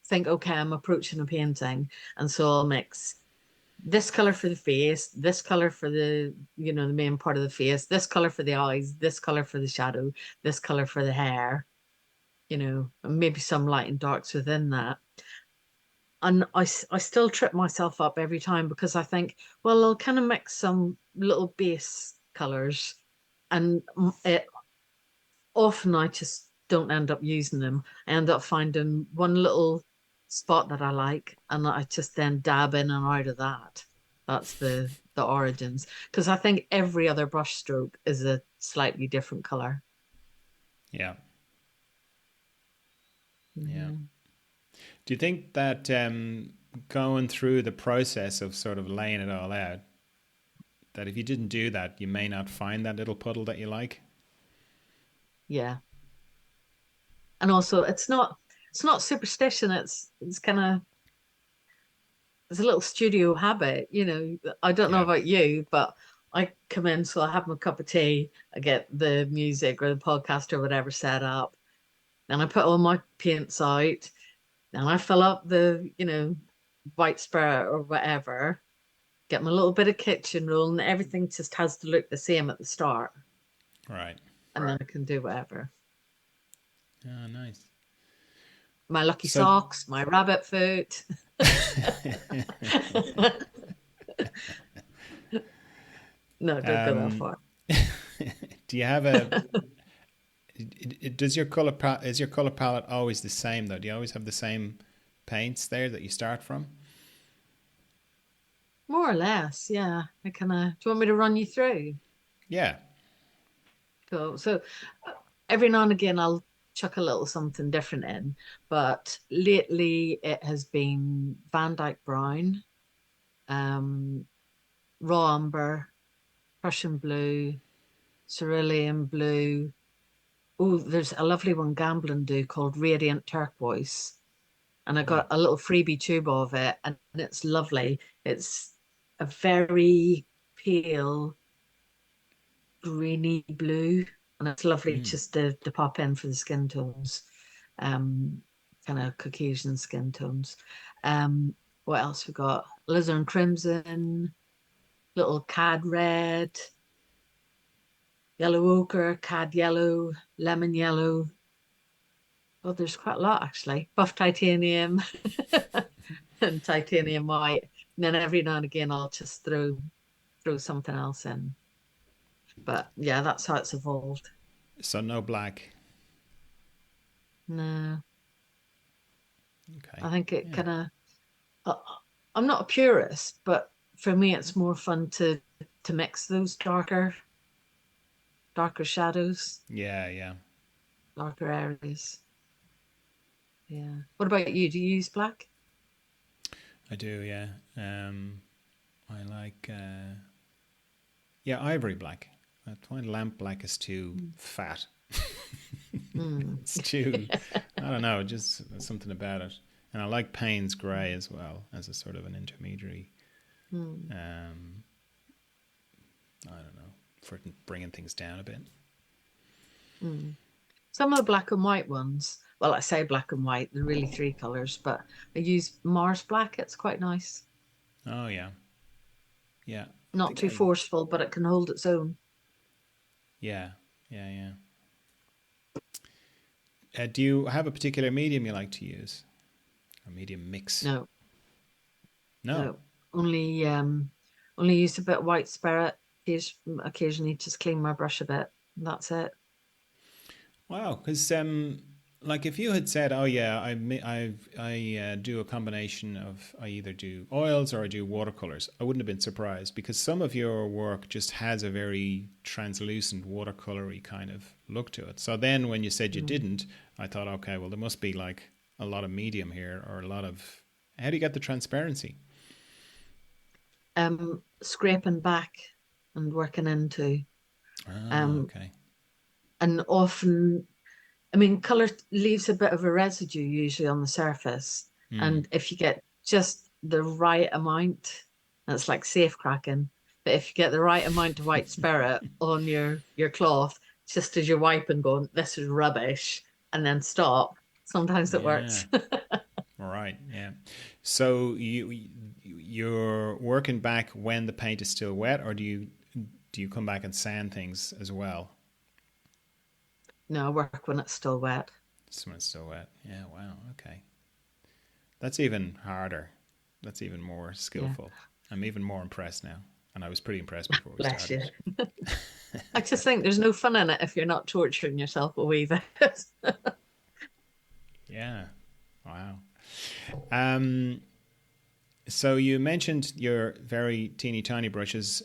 think, okay, I'm approaching a painting, and so I'll mix this color for the face, this color for the main part of the face, this color for the eyes, this color for the shadow, this color for the hair, and maybe some light and darks within that. And I still trip myself up every time because I think, well, I'll kind of mix some little base colors, and often I just don't end up using them. I end up finding one little spot that I like, and I just then dab in and out of that. That's the origins. Because I think every other brush stroke is a slightly different color. Yeah, yeah. Mhm. Do you think that going through the process of sort of laying it all out, that if you didn't do that, you may not find that little puddle that you like? Yeah. And also it's not superstition, it's kind of it's a little studio habit, I don't know Yeah, about you, but I come in, so I have my cup of tea, I get the music or the podcast or whatever set up, and I put all my paints out, and I fill up the white spirit or whatever, get my little bit of kitchen roll, and everything just has to look the same at the start, right. and then I can do whatever. Oh, nice. My lucky So, socks, my rabbit foot. No, don't go that um, far. do you have a? Does your is your color palette always the same though? Do you always have the same paints there that you start from? More or less, yeah. I kind of. Do you want me to run you through? Yeah. Cool. So every now and again, I'll chuck a little something different in, but lately it has been Van Dyke Brown, um, Raw Umber, Prussian Blue, Cerulean Blue. Oh, there's a lovely one Gamblin do called Radiant Turquoise. and I got a little freebie tube of it, and it's lovely. It's a very pale greeny blue, and it's lovely Mm. just to pop in for the skin tones, um, kind of Caucasian skin tones. Um, what else we got? Alizarin crimson, little cad red, yellow ochre, cad yellow, lemon yellow. Oh, there's quite a lot actually. Buff titanium and titanium white. And then every now and again I'll just throw something else in. But yeah, that's how it's evolved. So no black. No, Okay. I think it Yeah. kind of. I'm not a purist, but for me, it's more fun to mix those darker shadows, Yeah, yeah. darker areas. Yeah. What about you? Do you use black? I do, yeah. I like yeah, ivory black. I find lamp black is too Mm. fat. Mm. It's too, I don't know, just something about it. And I like Payne's grey as well as a sort of an intermediary. Mm. Um, I don't know, for bringing things down a bit. Mm. Some of the black and white ones, well, I say black and white, they're really three colors, but I use Mars black. It's quite nice. Oh yeah, yeah. I Not think too I, forceful, but it can hold its own. yeah, yeah, yeah. Do you have a particular medium you like to use? A medium mix? No, No. no. Only use a bit of white spirit. Occasionally just clean my brush a bit. And that's it. Wow, because like if you had said, "Oh yeah, I do a combination of I either do oils or I do watercolors," I wouldn't have been surprised because some of your work just has a very translucent watercolory kind of look to it. So then when you said you Mm. didn't, I thought, okay, well there must be like a lot of medium here or a lot of. How do you get the transparency? Scraping back and working into. Ah, Um, okay. and often, I mean, color leaves a bit of a residue usually on the surface. Hmm. And if you get just the right amount, that's like safe cracking. But if you get the right amount of white spirit on your cloth, just as you're wiping, going, this is rubbish, and then stop, sometimes it Yeah. works. Right. Yeah. So you're working back when the paint is still wet, or do you come back and sand things as well? No, I work when it's still wet. Just when it's still wet. Yeah. Wow. Okay. That's even harder. That's even more Yeah, skillful. I'm even more impressed now, and I was pretty impressed before we bless you. started. I just think there's no fun in it if you're not torturing yourself away that. Yeah. Wow. Um. So you mentioned your very teeny tiny brushes.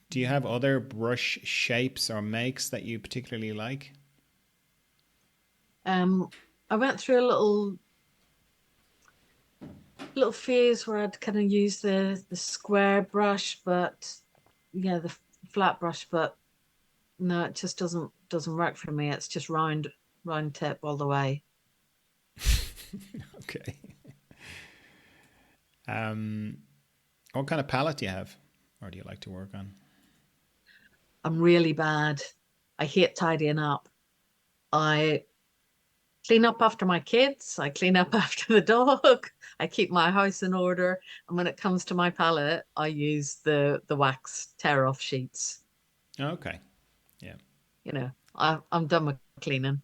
Do you have other brush shapes or makes that you particularly like? Um, I went through a little phase where I'd kind of use the square brush, but yeah, the flat brush, but no, it just doesn't work for me. It's just round tip all the way. Okay. Um, what kind of palette do you have, or do you like to work on? I'm really bad. I hate tidying up. I clean up after my kids. I clean up after the dog. I keep my house in order. And when it comes to my palette, I use the wax tear off sheets. Okay. Yeah. I'm done with cleaning.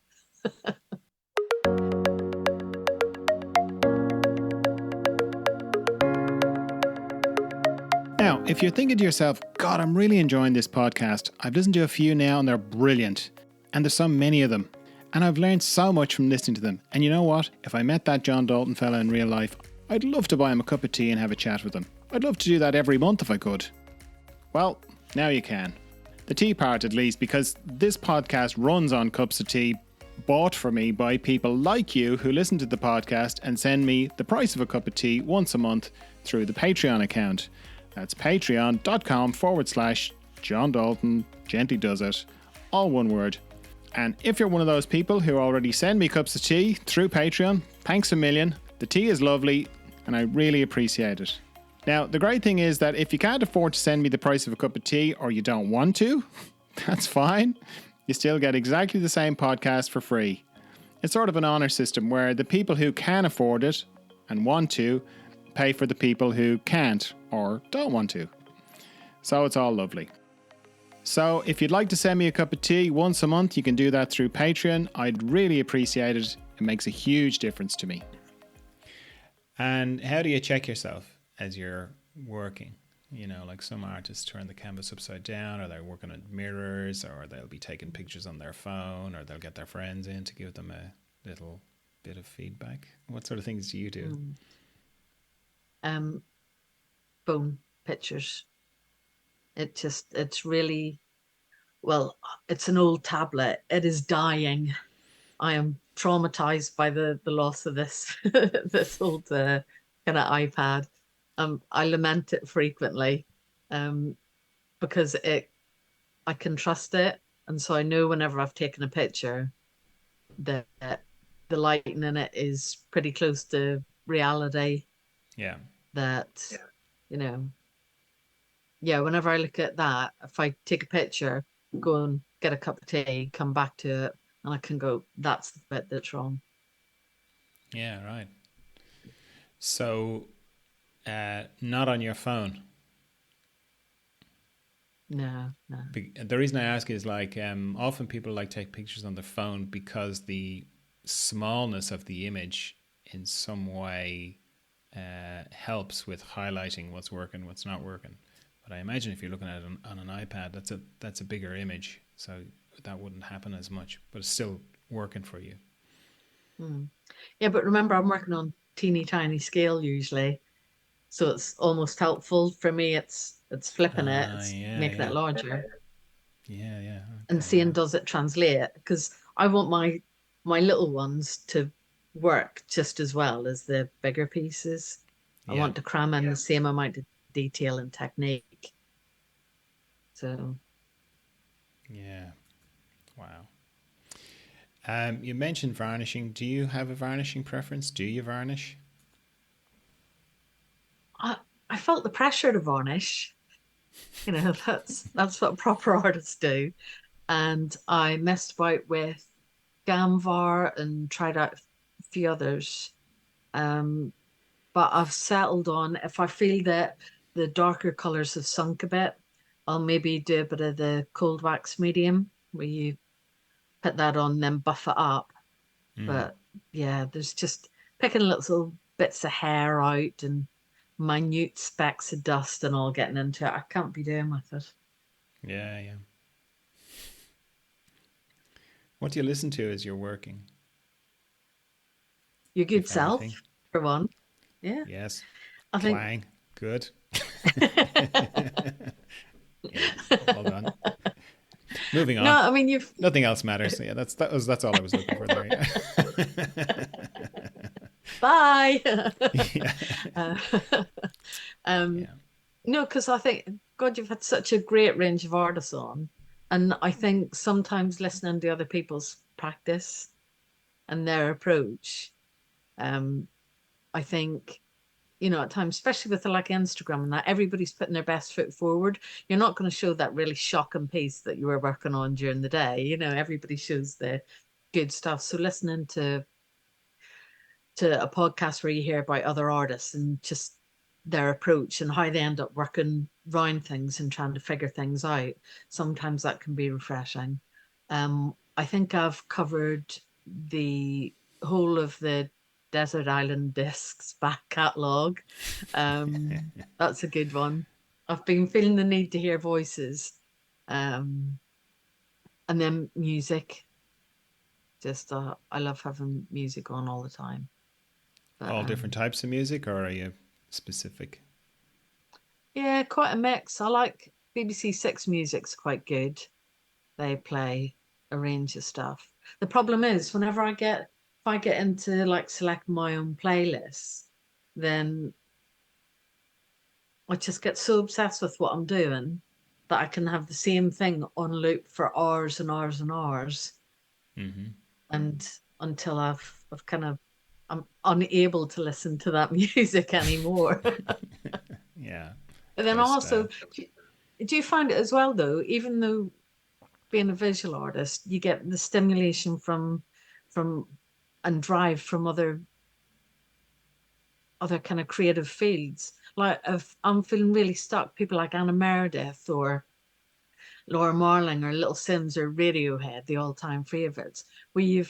Now, if you're thinking to yourself, God, I'm really enjoying this podcast. I've listened to a few now and they're brilliant. And there's so many of them. And I've learned so much from listening to them. And you know what? If I met that John Dalton fella in real life, I'd love to buy him a cup of tea and have a chat with him. I'd love to do that every month if I could. Well, now you can. The tea part at least, because this podcast runs on cups of tea bought for me by people like you who listen to the podcast and send me the price of a cup of tea once a month through the Patreon account. That's patreon.com/John Dalton, gently does it, all one word. And if you're one of those people who already send me cups of tea through Patreon, thanks a million. The tea is lovely and I really appreciate it. Now, the great thing is that if you can't afford to send me the price of a cup of tea or you don't want to, that's fine. You still get exactly the same podcast for free. It's sort of an honour system where the people who can afford it and want to pay for the people who can't or don't want to. So it's all lovely. So if you'd like to send me a cup of tea once a month, you can do that through Patreon. I'd really appreciate it. It makes a huge difference to me. And how do you check yourself as you're working? You know, like some artists turn the canvas upside down, or they're working at mirrors, or they'll be taking pictures on their phone, or they'll get their friends in to give them a little bit of feedback. What sort of things do you do? Phone pictures. It's really, well, it's an old tablet. It is dying. I am traumatized by the loss of this this old kind of iPad. I lament it frequently, um, because I can trust it, and so I know whenever I've taken a picture that the lighting in it is pretty close to reality. Yeah. That, you know, yeah, whenever I look at that, if I take a picture, go and get a cup of tea, come back to it, and I can go, that's the bit that's wrong. Yeah, right. So, not on your phone. No, no. The reason I ask is like often people like take pictures on their phone because the smallness of the image in some way helps with highlighting what's working, what's not working. But I imagine if you're looking at it on an iPad, that's a bigger image, so that wouldn't happen as much. But it's still working for you. Yeah, but remember, I'm working on teeny tiny scale usually, so it's almost helpful for me. It's flipping it, it's Yeah, making it yeah, larger, yeah. and Okay, yeah, seeing does it translate, because I want my little ones to work just as well as the bigger pieces. I yeah, want to cram in the same amount of detail and technique. So yeah. Wow. You mentioned varnishing. Do you have a varnishing preference? Do you varnish? I I felt the pressure to varnish. You know, that's what proper artists do. And I messed about with Gamvar and tried out a few others. Um, but I've settled on, if I feel that the darker colours have sunk a bit, I'll maybe do a bit of the cold wax medium where you put that on, then buff it up. But yeah, there's just picking little bits of hair out and minute specks of dust and all getting into it. I can't be doing with it. Yeah, yeah. What do you listen to as you're working, Your good if anything? self, for one. Yeah. Yes. I think Clang. Good. Yeah. Well done. Moving no, on. I mean you've Nothing else matters. Yeah, that's all I was looking for there. Yeah. bye. Yeah. uh, um Yeah. no, because I think God, you've had such a great range of artists on. And I think sometimes listening to other people's practice and their approach, um, I think, you know, at times, especially with the, like Instagram and that, everybody's putting their best foot forward. You're not going to show that really shocking piece that you were working on during the day. You know, everybody shows the good stuff. So listening to a podcast where you hear about other artists and just their approach and how they end up working around things and trying to figure things out, sometimes that can be refreshing. I think I've covered the whole of the Desert Island Discs back catalogue. That's a good one. I've been feeling the need to hear voices. Um, and then music. Just I love having music on all the time. But All different types of music, or are you specific? yeah, quite a mix. I like BBC Six music's quite good. They play a range of stuff. The problem is whenever if I get into like select my own playlists, then I just get so obsessed with what I'm doing that I can have the same thing on loop for hours and hours and hours. Mm-hmm. and until I've kind of I'm unable to listen to that music anymore. Yeah. And then Just also, do you find it as well though, even though being a visual artist, you get the stimulation from and drive from other kind of creative fields. Like if I'm feeling really stuck, people like Anna Meredith or Laura Marling or Little Sims or Radiohead, the all-time favorites, where you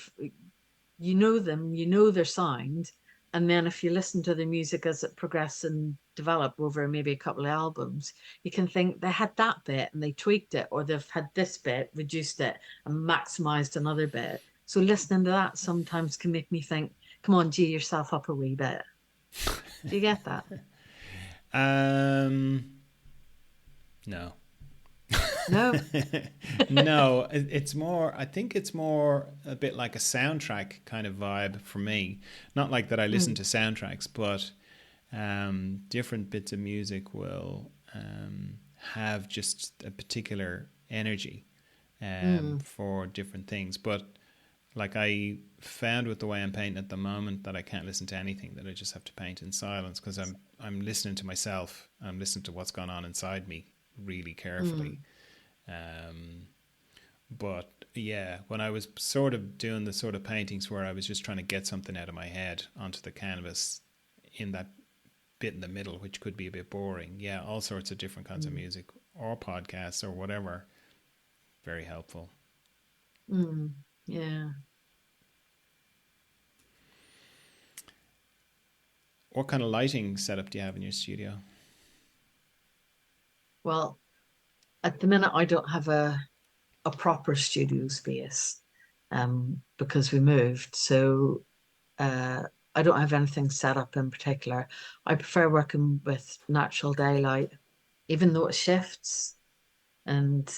know them, you know their sound, and then if you listen to the music as it progresses and develop over maybe a couple of albums, you can think they had that bit and they tweaked it, or they've had this bit, reduced it, and maximized another bit. So listening to that sometimes can make me think, come on, G yourself up a wee bit. Do you get that? um, no. No. No, it's more, I think it's more a bit like a soundtrack kind of vibe for me. Not like that I listen Mm, to soundtracks, but different bits of music will have just a particular energy mm, for different things. But like I found with the way I'm painting at the moment that I can't listen to anything, that I just have to paint in silence because I'm listening to myself. I'm listening to what's going on inside me really carefully. mm, Um, but yeah, when I was sort of doing the sort of paintings where I was just trying to get something out of my head onto the canvas in that bit in the middle, which could be a bit boring. Yeah, all sorts of different kinds of mm, music or podcasts or whatever. Very helpful. mm. Yeah. What kind of lighting setup do you have in your studio? Well, at the minute, I don't have a proper studio space because we moved. So uh, I don't have anything set up in particular. I prefer working with natural daylight, even though it shifts. And,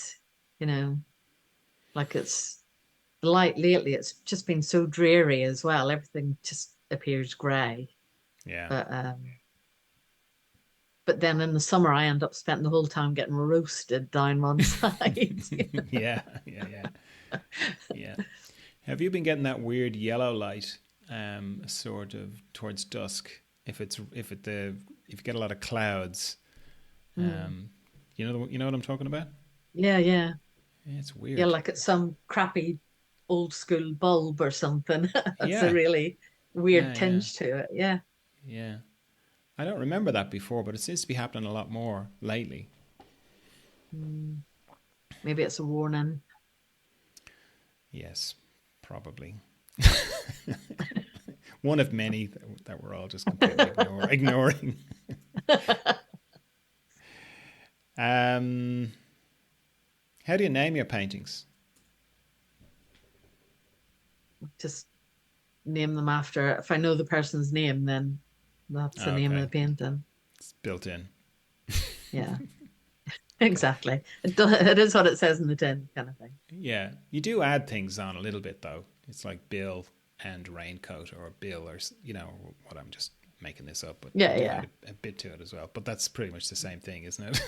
you know, like it's the light lately, it's just been so dreary as well. Everything just appears grey. Yeah. But but then in the summer, I end up spending the whole time getting roasted down one side. Yeah, yeah, yeah, yeah. Have you been getting that weird yellow light, sort of towards dusk? If you get a lot of clouds, Mm. you know what I'm talking about? Yeah, yeah. Yeah, it's Yeah, weird. like it's some crappy old school bulb or something. That's a Yeah, really weird yeah, yeah, tinge to it. Yeah. yeah. I don't remember that before, but it seems to be happening a lot more lately. Mm. Maybe it's a warning. Yes, probably one of many that we're all just completely ignoring. Um, how do you name your paintings? Just name them after. If I know the person's name, then that's the Oh, name of okay, the painting. it's built in. Yeah, Okay. exactly. It is what it says in the tin, kind of thing. Yeah, you do add things on a little bit though. It's like Bill and raincoat, or Bill, or what I'm just making this up, but you Yeah, do yeah, add a bit to it as well. But that's pretty much the same thing, isn't it?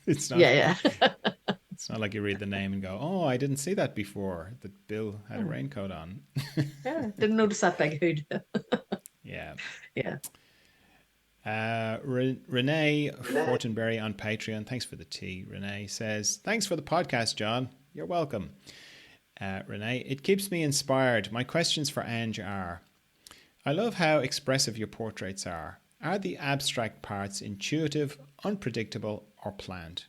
it's not. yeah, yeah. It's not like you read the name and go, "Oh, I didn't see that before. That Bill had a Yeah, raincoat on." yeah. Didn't notice that big hood. Yeah. Yeah. Renee Fortenberry on Patreon. Thanks for the tea. Renee says, "Thanks for the podcast, John. You're welcome." Renee, it keeps me inspired. My questions for Ange are: I love how expressive your portraits are. Are the abstract parts intuitive, unpredictable, or planned?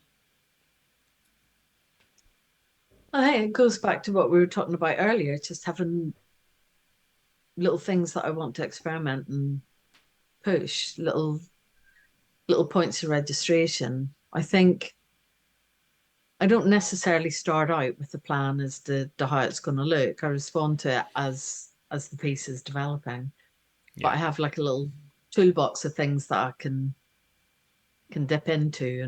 I think it goes back to what we were talking about earlier, just having little things that I want to experiment and push, little points of registration. I think I don't necessarily start out with the plan as to how it's going to look. I respond to it as the piece is developing. But Yeah, I have like a little toolbox of things that I can dip into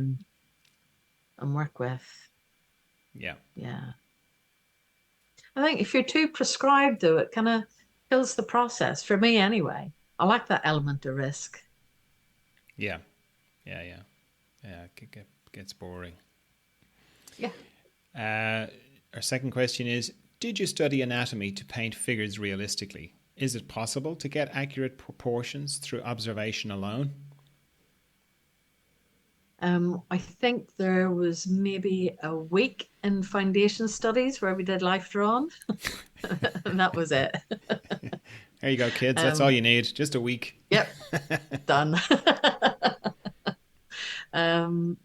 and work with. yeah, Yeah. I think if you're too prescribed though, it kind of kills the process for me anyway. I like that element of risk. yeah, yeah, yeah. Yeah, gets boring. Yeah. Uh, our second question is: Did you study anatomy to paint figures realistically? Is it possible to get accurate proportions through observation alone? I think there was maybe a week in foundation studies where we did life drawing, and that was it. There you go, kids. That's all Um, you need. Just a week. yep, done. um,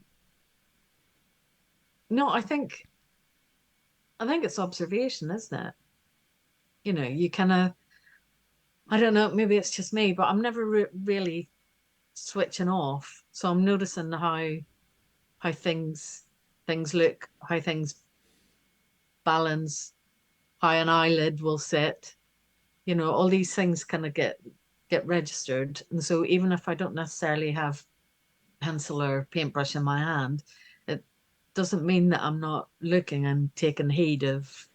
no, I think it's observation, isn't it? You kind of, I don't know, maybe it's just me, but I'm never really switching off. So I'm noticing how things look, how things balance, how an eyelid will sit. All these things kind of get registered. And so even if I don't necessarily have pencil or paintbrush in my hand, it doesn't mean that I'm not looking and taking heed of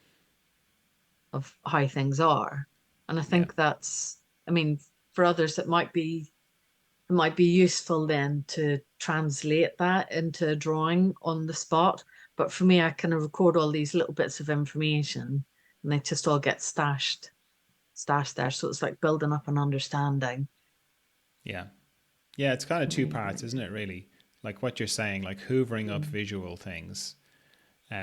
how things are. And I Yeah. think I mean, for others it might be useful then to translate that into a drawing on the spot. But for me, I kind of record all these little bits of information and they just all get stashed there. So it's like building up an understanding. Yeah. Yeah, it's kind of two parts, Um, isn't it, really? Like what you're saying, like hoovering up mm, visual things.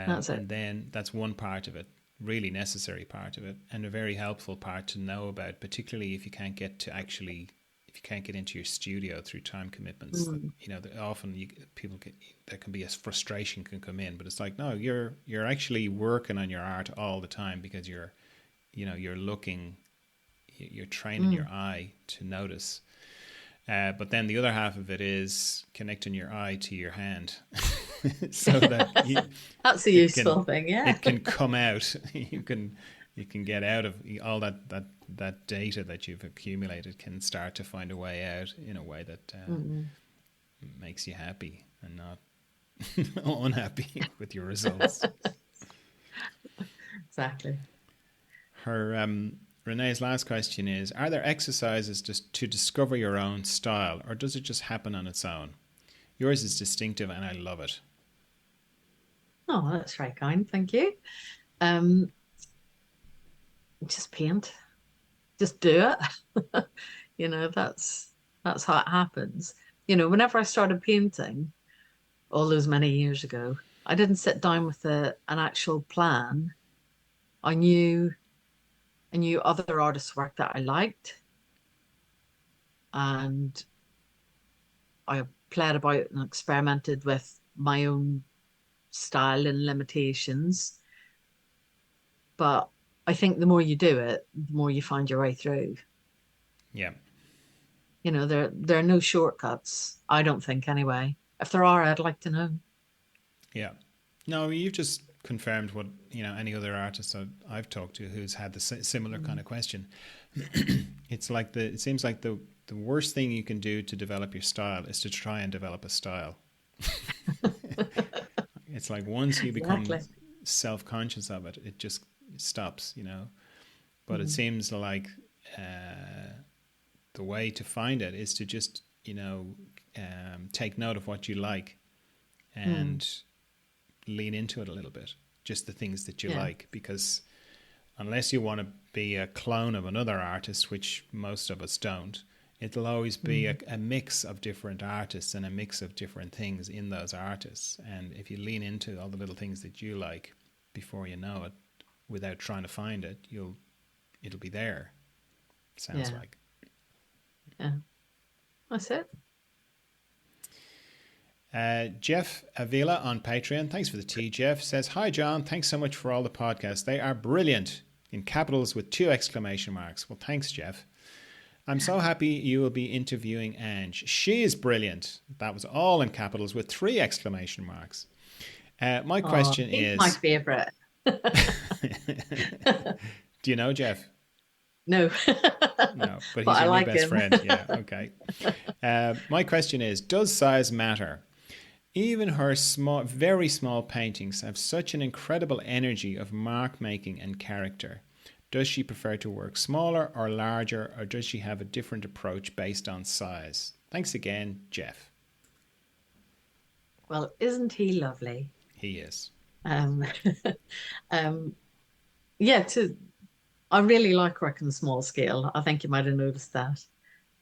that's it. And then that's one part of it, really necessary part of it, and a very helpful part to know about, particularly if you can't get to actually, if you can't get into your studio through time commitments. That Mm, that often people get, there can be a frustration can come in, but it's like no, you're actually working on your art all the time because you're looking, you're training mm, your eye to notice. But then the other half of it is connecting your eye to your hand, so that that's a it can useful thing. Yeah. it can come out. You can get out of all that data that you've accumulated, can start to find a way out in a way that Mm, makes you happy and not unhappy with your results. exactly. Her Renee's last question is: are there exercises just to discover your own style, or does it just happen on its own? Yours is distinctive, and I love it. Oh, that's very kind. Thank you. Um, just paint. Just do it. That's how it happens. Whenever I started painting all those many years ago, I didn't sit down with an actual plan. I knew I knew other artists' work that I liked, and I played about and experimented with my own style and limitations. But I think the more you do it, the more you find your way through. Yeah, There are no shortcuts. I don't think anyway. If there are, I'd like to know. yeah. No, you've just confirmed what any other artist that I've talked to who's had the similar kind Mm. of question. It's like it seems like the worst thing you can do to develop your style is to try and develop a style. It's like once you become Exactly. self-conscious of it, it just stops. But it Mm. seems like uh, the way to find it is to just take note of what you like Mm. and lean into it a little bit, just the things that you Yeah. like, because unless you want to be a clone of another artist, which most of us don't, it'll always be Mm. a mix of different artists and a mix of different things in those artists. And if you lean into all the little things that you like before you know it, without trying to find it, it'll be there. Sounds Yeah. like. Yeah. That's it. Jeff Avila on Patreon, thanks for the tea, Jeff, says, hi, John. Thanks so much for all the podcasts. They are brilliant, in capitals with 2 exclamation marks. Well, thanks, Jeff. I'm so happy you will be interviewing Ange. She is brilliant. That was all in capitals with 3 exclamation marks. My Oh, question he's my is, favorite. do you know Jeff? No, No, but but he's I your new like best him. friend. Yeah, okay. My question is, does size matter? Even her small, very small paintings have such an incredible energy of mark making and character. Does she prefer to work smaller or larger, or does she have a different approach based on size? Thanks again, Jeff. Well, isn't he lovely? He is. Um, um, yeah, I really like working small scale. I think you might have noticed that.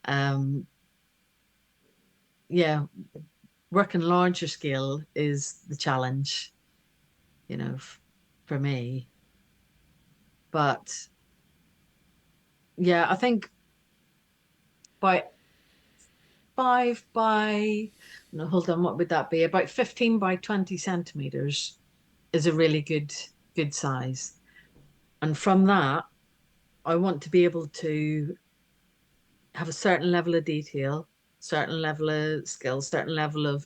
Um, yeah, working larger scale is the challenge, for me. But yeah, I think by 5 by, no, hold on, what would that be? About 15 by 20 centimeters is a really good size. And from that, I want to be able to have a certain level of detail, certain level of skill, certain level of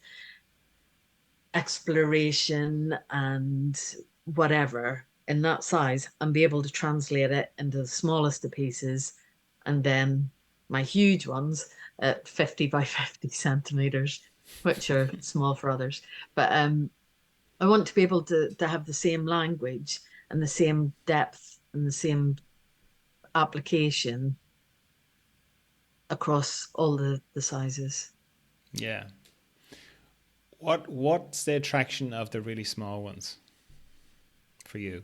exploration and whatever in that size, and be able to translate it into the smallest of pieces, and then my huge ones at 50 by 50 centimeters, which are small for others. But I want to be able to have the same language and the same depth and the same application across all the sizes. Yeah. What's the attraction of the really small ones for you?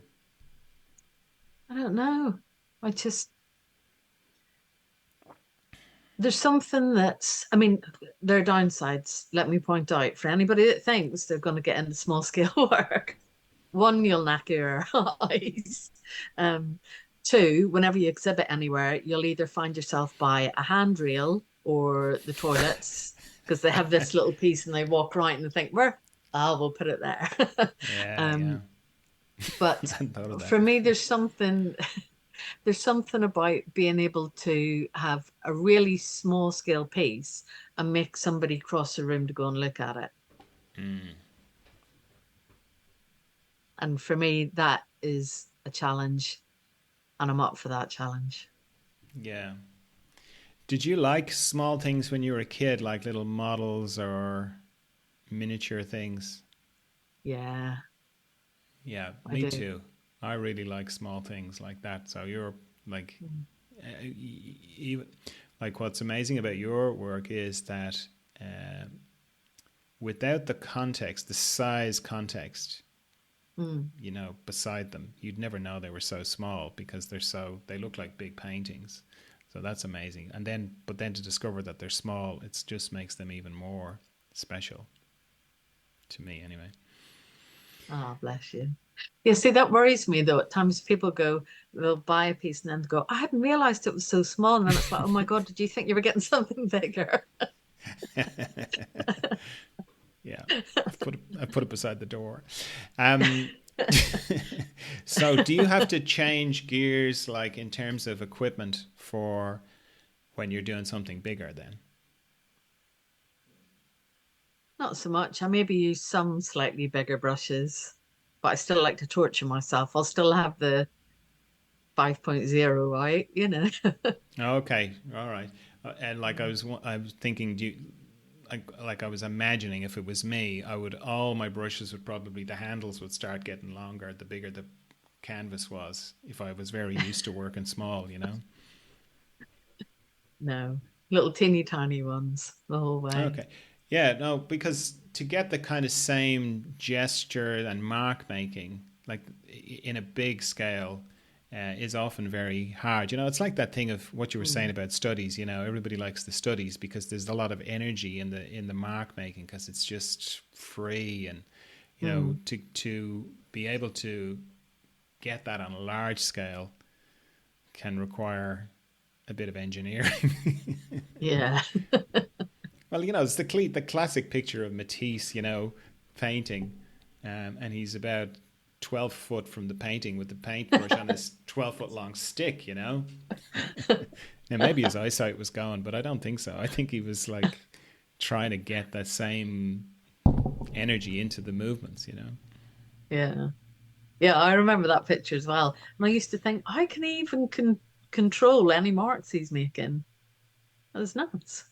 I don't know. I just There's something that's, I mean, there are downsides. Let me point out for anybody that thinks they're going to get into small scale work. One, you'll knack your eyes. Um, Two, whenever you exhibit anywhere, you'll either find yourself by a handrail or the toilets, because they have this little piece and they walk right and they think, where? Ah, we'll put it there. Yeah, yeah. um, but I hadn't thought of that. for me, there's something about being able to have a really small scale piece and make somebody cross the room to go and look at it. And for me, that is a challenge, and I'm up for that challenge. Yeah. Did you like small things when you were a kid, like little models or miniature things? Yeah, Yeah, I me do. too. I really like small things like that. So you're like, even like what's amazing about your work is that uh, without the context, the size context, Mm. beside them, you'd never know they were so small because they look like big paintings. So that's amazing. But then to discover that they're small, it just makes them even more special to me, anyway. Oh, bless you. Yeah, see, that worries me though. At times people they'll buy a piece and then go, I hadn't realized it was so small. And then it's like, oh my God, did you think you were getting something bigger? Yeah, I put it beside the door. Um, so, do you have to change gears, like in terms of equipment, for when you're doing something bigger? Then, Not so much. I maybe use some slightly bigger brushes, but I still like to torture myself. I'll still have the 5.0, right? okay, all right. And like I was thinking, I was imagining if it was me, all my brushes would probably the handles would start getting longer the bigger the canvas was. If I was very used to working small. No, little teeny tiny ones the whole way. Okay. Yeah, no, because to get the kind of same gesture and mark making, like in a big scale, is often very hard. It's like that thing of what you were saying Mm, about studies. Everybody likes the studies because there's a lot of energy in the mark making because it's just free and mm, to be able to get that on a large scale can require a bit of engineering. yeah. Well, it's the classic picture of Matisse, painting, and he's about 12 foot from the painting with the paintbrush on his 12-foot long stick. Now, maybe his eyesight was gone, but I don't think so. I think he was like trying to get that same energy into the movements. Yeah. Yeah, I remember that picture as well. And I used to think, I can even control any marks he's making. That was nuts.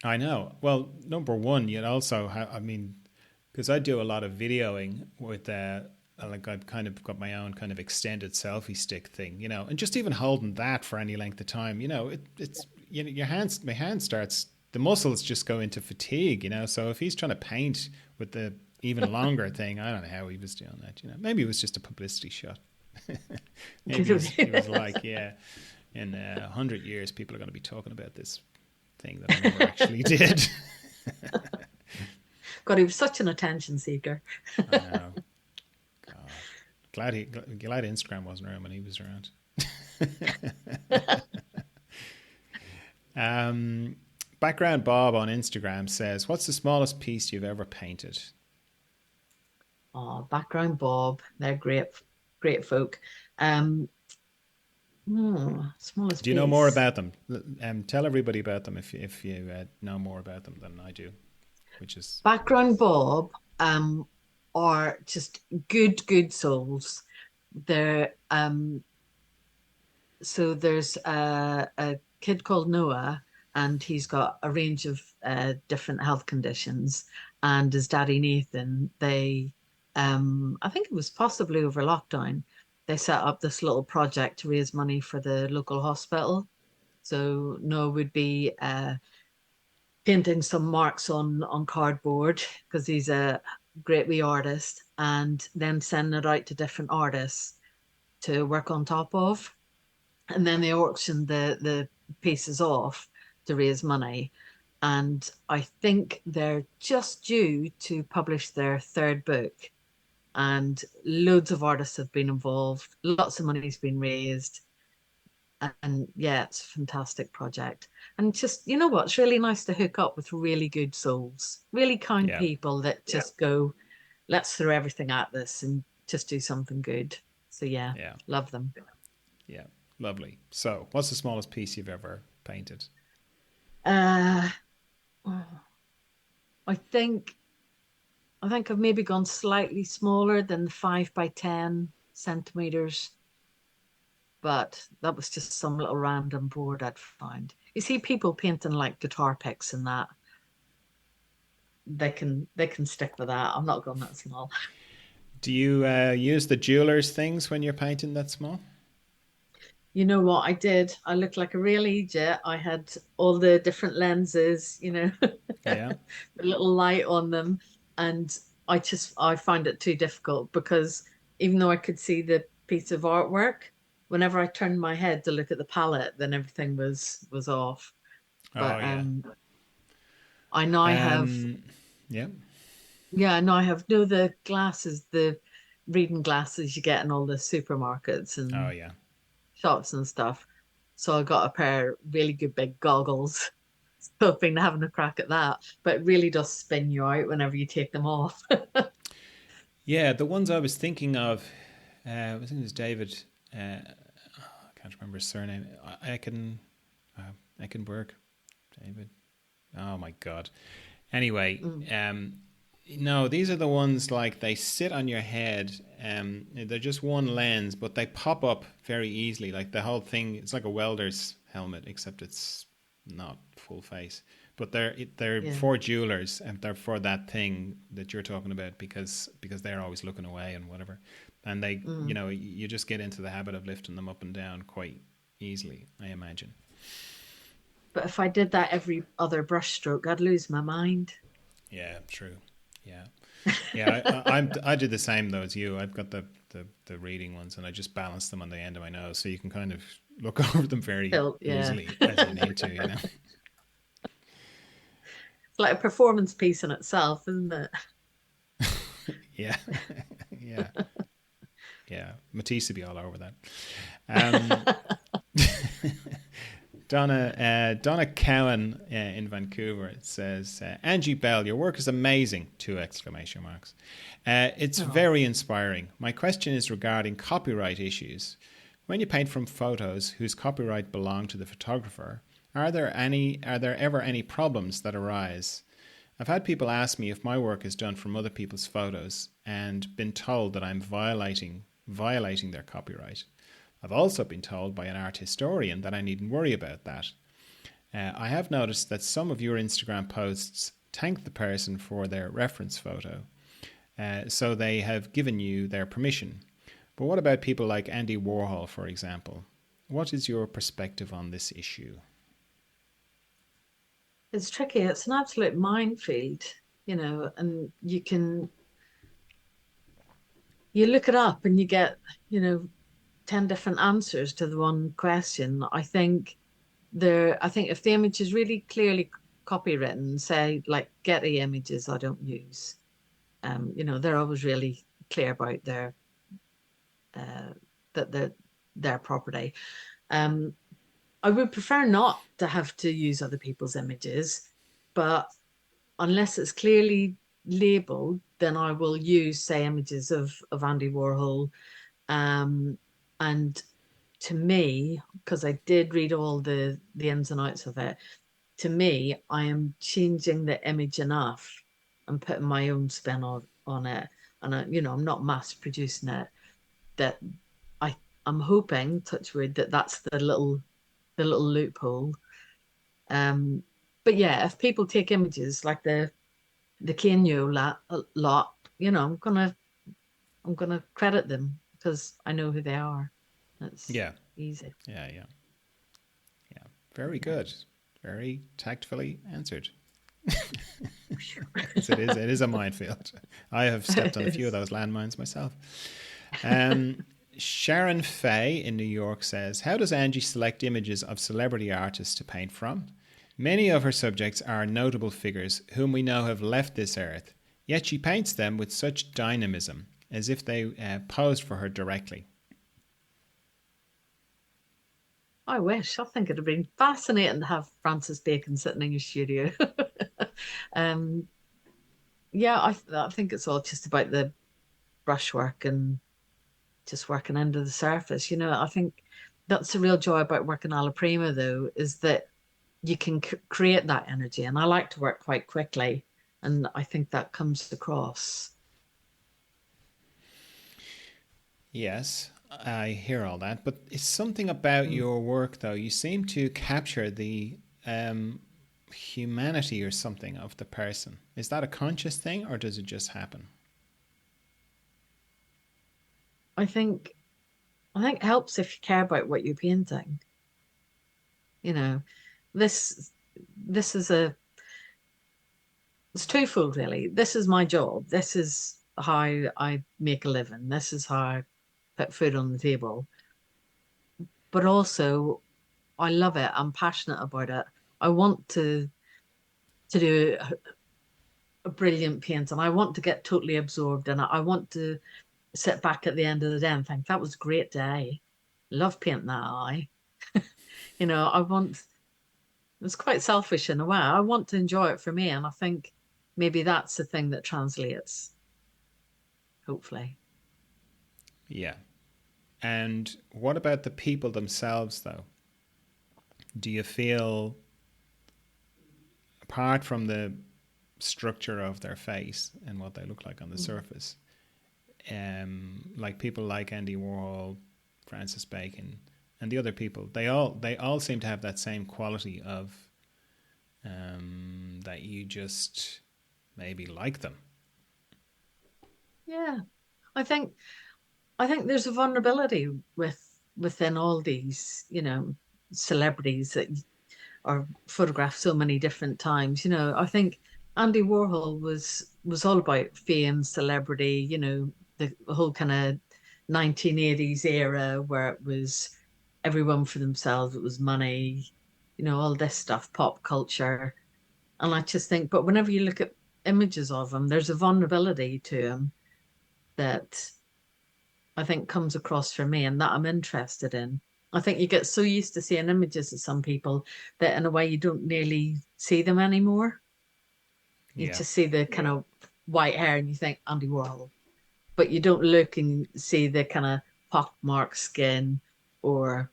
I know. Well, number one, you'd also have, I mean, because I do a lot of videoing with, like I've kind of got my own kind of extended selfie stick thing, and just even holding that for any length of time, it's, my hand starts, the muscles just go into fatigue. So if he's trying to paint with the even longer thing, I don't know how he was doing that. Maybe it was just a publicity shot. Maybe he was like, yeah, in 100 years, people are going to be talking about this thing that I never actually did. God, he was such an attention seeker. I know. God, glad Instagram wasn't around when he was around. Um, Background Bob on Instagram says, "What's the smallest piece you've ever painted?" Oh, background Bob, they're great, great folk. Um, Smallest Do you know more piece. about them? Tell everybody about them if you know more about them than I do, which is Background Bob, are just good souls. They're so there's a kid called Noah, and he's got a range of different health conditions. And his daddy Nathan, I think it was possibly over lockdown, they set up this little project to raise money for the local hospital. So Noah would be painting some marks on cardboard because he's a great wee artist, and then sending it out to different artists to work on top of, and then they auctioned the pieces off to raise money. And I think they're just due to publish their third book, and loads of artists have been involved, lots of money's been raised. And yeah, it's a fantastic project. And just, you know what, it's really nice to hook up with really good souls, really kind yeah, people that just go, let's throw everything at this and just do something good. So yeah, yeah, love them. yeah. Lovely. So, what's the smallest piece you've ever painted? uh I think I've maybe gone slightly smaller than 5 by 10 centimeters, but that was just some little random board I'd found. You see people painting like guitar picks and that, they can stick with that. I'm not going that small. Do you use the jeweler's things when you're painting that small? You know what I did? I looked like a real idiot. I had all the different lenses, Yeah. the little light on them, and I find it too difficult because even though I could see the piece of artwork, whenever I turned my head to look at the palette, then everything was off. Oh But yeah. I now have Um. Yeah. yeah, now I have no the glasses, the reading glasses you get in all the supermarkets Oh and yeah. shops and stuff. So I got a pair of really good big goggles. So I've been having a crack at that, but it really does spin you out whenever you take them off. Yeah. The ones I was thinking of, I think it was David. I can't remember his surname. Uh, Eckenberg. David. Oh my god. Anyway, Mm, no, these are the ones like they sit on your head. They're just one lens, but they pop up very easily. Like the whole thing, it's like a welder's helmet, except it's not full face. But they're yeah. for jewelers, and they're for that thing that you're talking about because they're always looking away and whatever. And they, Mm. you just get into the habit of lifting them up and down quite easily, I imagine. But if I did that every other brushstroke, I'd lose my mind. Yeah, true. Yeah. Yeah, I did the same though as you. I've got the reading ones, and I just balance them on the end of my nose, so you can kind of look over them very Still, yeah. easily as you need to. It's like a performance piece in itself, isn't it? Yeah, yeah, yeah. Matisse would be all over that. Um, Donna Cowan in Vancouver, it says, Angie Bell, your work is amazing! Two exclamation marks. It's Oh. very inspiring. My question is regarding copyright issues. When you paint from photos whose copyright belong to the photographer, are there ever any problems that arise? I've had people ask me if my work is done from other people's photos and been told that I'm violating their copyright. I've also been told by an art historian that I needn't worry about that. I have noticed that some of your Instagram posts thank the person for their reference photo, so they have given you their permission. But what about people like Andy Warhol, for example? What is your perspective on this issue? It's tricky. It's an absolute minefield, and you look it up and you get, you know, 10 different answers to the one question. I think if the image is really clearly copywritten, say like Getty images I don't use. They're always really clear about uh, their property. Um, I would prefer not to have to use other people's images, but unless it's clearly labeled, then I will use, say, images of Andy Warhol. Um, and to me, because I did read all the ins and outs of it, to me, I am changing the image enough and putting my own spin on it. And I'm not mass producing it. That I I'm hoping, touch wood, that that's the little loophole. Um, but yeah, if people take images like the Kenyo lot, I'm gonna credit them because I know who they are. That's Yeah, easy. yeah, yeah, yeah. Very Yeah. good. Very tactfully answered. Because it is Sure. it is a minefield. I have stepped It on a few of is. those landmines myself. Um, Sharon Fay in New York says, "How does Angie select images of celebrity artists to paint from? Many of her subjects are notable figures whom we know have left this earth, yet she paints them with such dynamism, as if they posed for her directly." I wish. I think it'd have been fascinating to have Francis Bacon sitting in your studio. um, yeah, I think it's all just about the brushwork and just working under the surface. I think that's the real joy about working alla prima, though, is that you can create that energy. And I like to work quite quickly, and I think that comes across. Yes, I hear all that, but it's something about Mm. your work, though. You seem to capture the humanity or something of the person. Is that a conscious thing, or does it just happen? I think I think it helps if you care about what you're painting. You know, this this is a it's twofold really. This is my job. This is how I make a living. This is how I put food on the table. But also I love it. I'm passionate about it. I want to do a brilliant paint and I want to get totally absorbed in it. I want to sit back at the end of the day and think that was a great day. Love painting that eye. I want it's quite selfish in a way. I want to enjoy it for me. And I think maybe that's the thing that translates, hopefully. Yeah. And what about the people themselves, though? Do you feel, apart from the structure of their face and what they look like on the Mm. surface, like people like Andy Warhol, Francis Bacon, and the other people, they all seem to have that same quality of that you just maybe like them. Yeah. I think I think there's a vulnerability within all these, celebrities that are photographed so many different times. I think Andy Warhol was all about fame, celebrity, the whole kind of 1980s era where it was everyone for themselves, it was money, all this stuff, pop culture. And I just think, but whenever you look at images of him, there's a vulnerability to him that I think comes across for me and that I'm interested in. I think you get so used to seeing images of some people that in a way you don't nearly see them anymore. You Yeah, just see the kind of white hair and you think Andy Warhol, but you don't look and see the kind of pockmarked skin or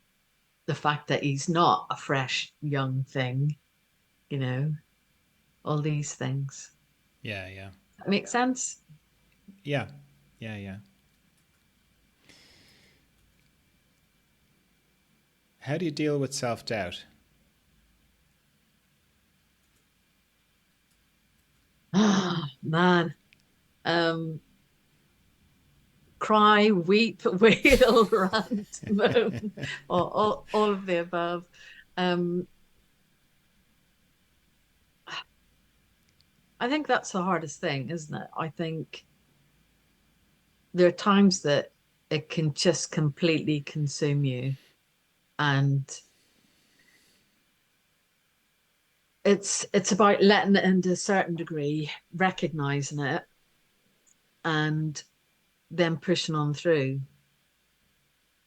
the fact that he's not a fresh young thing, you know, all these things. yeah, yeah, That makes sense? yeah, yeah, yeah. How do you deal with self doubt? Ah, man. Um, Cry, weep, wail, rant, moan, all of the above. Um, I think that's the hardest thing, isn't it? I think there are times that it can just completely consume you. And it's about letting it into a certain degree, recognizing it, and then pushing on through.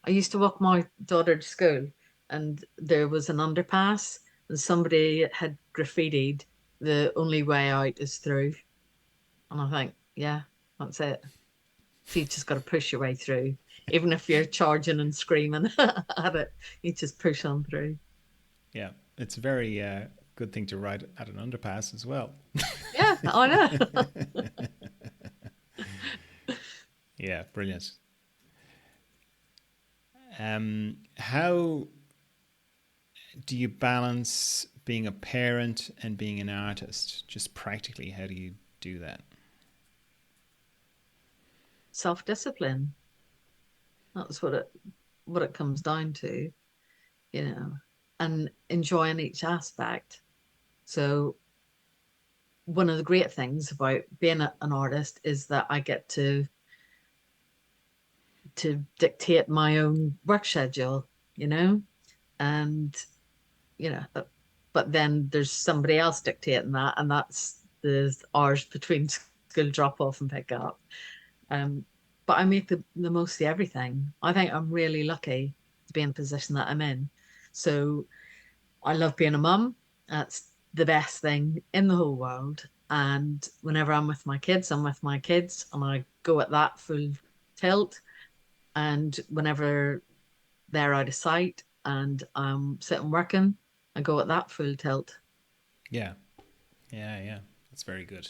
I used to walk my daughter to school, and there was an underpass, and somebody had graffitied, "The only way out is through." And I think, yeah, that's it. So you just got to push your way through. Even if you're charging and screaming at it, you just push on through. Yeah, it's a very good thing to ride at an underpass as well. Yeah, I know. Yeah, brilliant. How do you balance being a parent and being an artist? Just practically, how do you do that? Self-discipline. That's what it comes down to, you know, and enjoying each aspect. So one of the great things about being an artist is that I get to dictate my own work schedule, you know, and you know, but then there's somebody else dictating that, and that's the hours between school drop off and pick up. Um, but I make the most of everything. I think I'm really lucky to be in the position that I'm in. So I love being a mum. That's the best thing in the whole world. And whenever I'm with my kids, I'm with my kids and I go at that full tilt. And whenever they're out of sight and I'm sitting working, I go at that full tilt. Yeah, yeah. That's very good.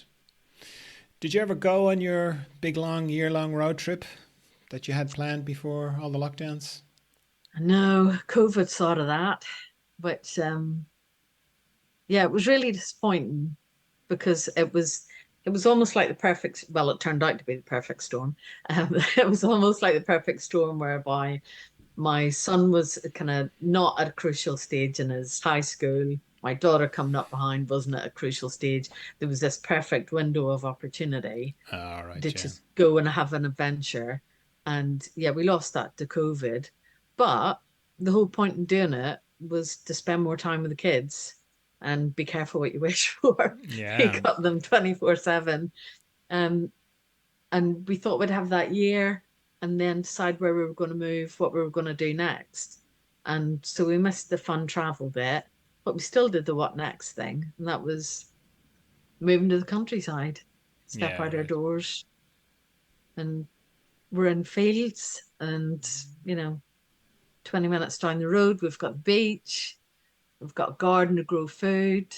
Did you ever go on your big long year long road trip that you had planned before all the lockdowns? No, COVID sort of that. But yeah, it was really disappointing because it was almost like the perfect, well, it turned out to be the perfect storm. It was almost like the perfect storm whereby my son was kind of not at a crucial stage in his high school. My daughter coming up behind wasn't at a crucial stage. There was this perfect window of opportunity All to right, yeah. just go and have an adventure. And yeah, we lost that to COVID. But the whole point in doing it was to spend more time with the kids and be careful what you wish for. We Yeah, got them 24/7. Um, and we thought we'd have that year and then decide where we were going to move, what we were going to do next. And so we missed the fun travel bit, but we still did the what next thing. And that was moving to the countryside, step yeah, out our right. doors, and we're in fields and, you know, 20 minutes down the road, we've got the beach, we've got a garden to grow food,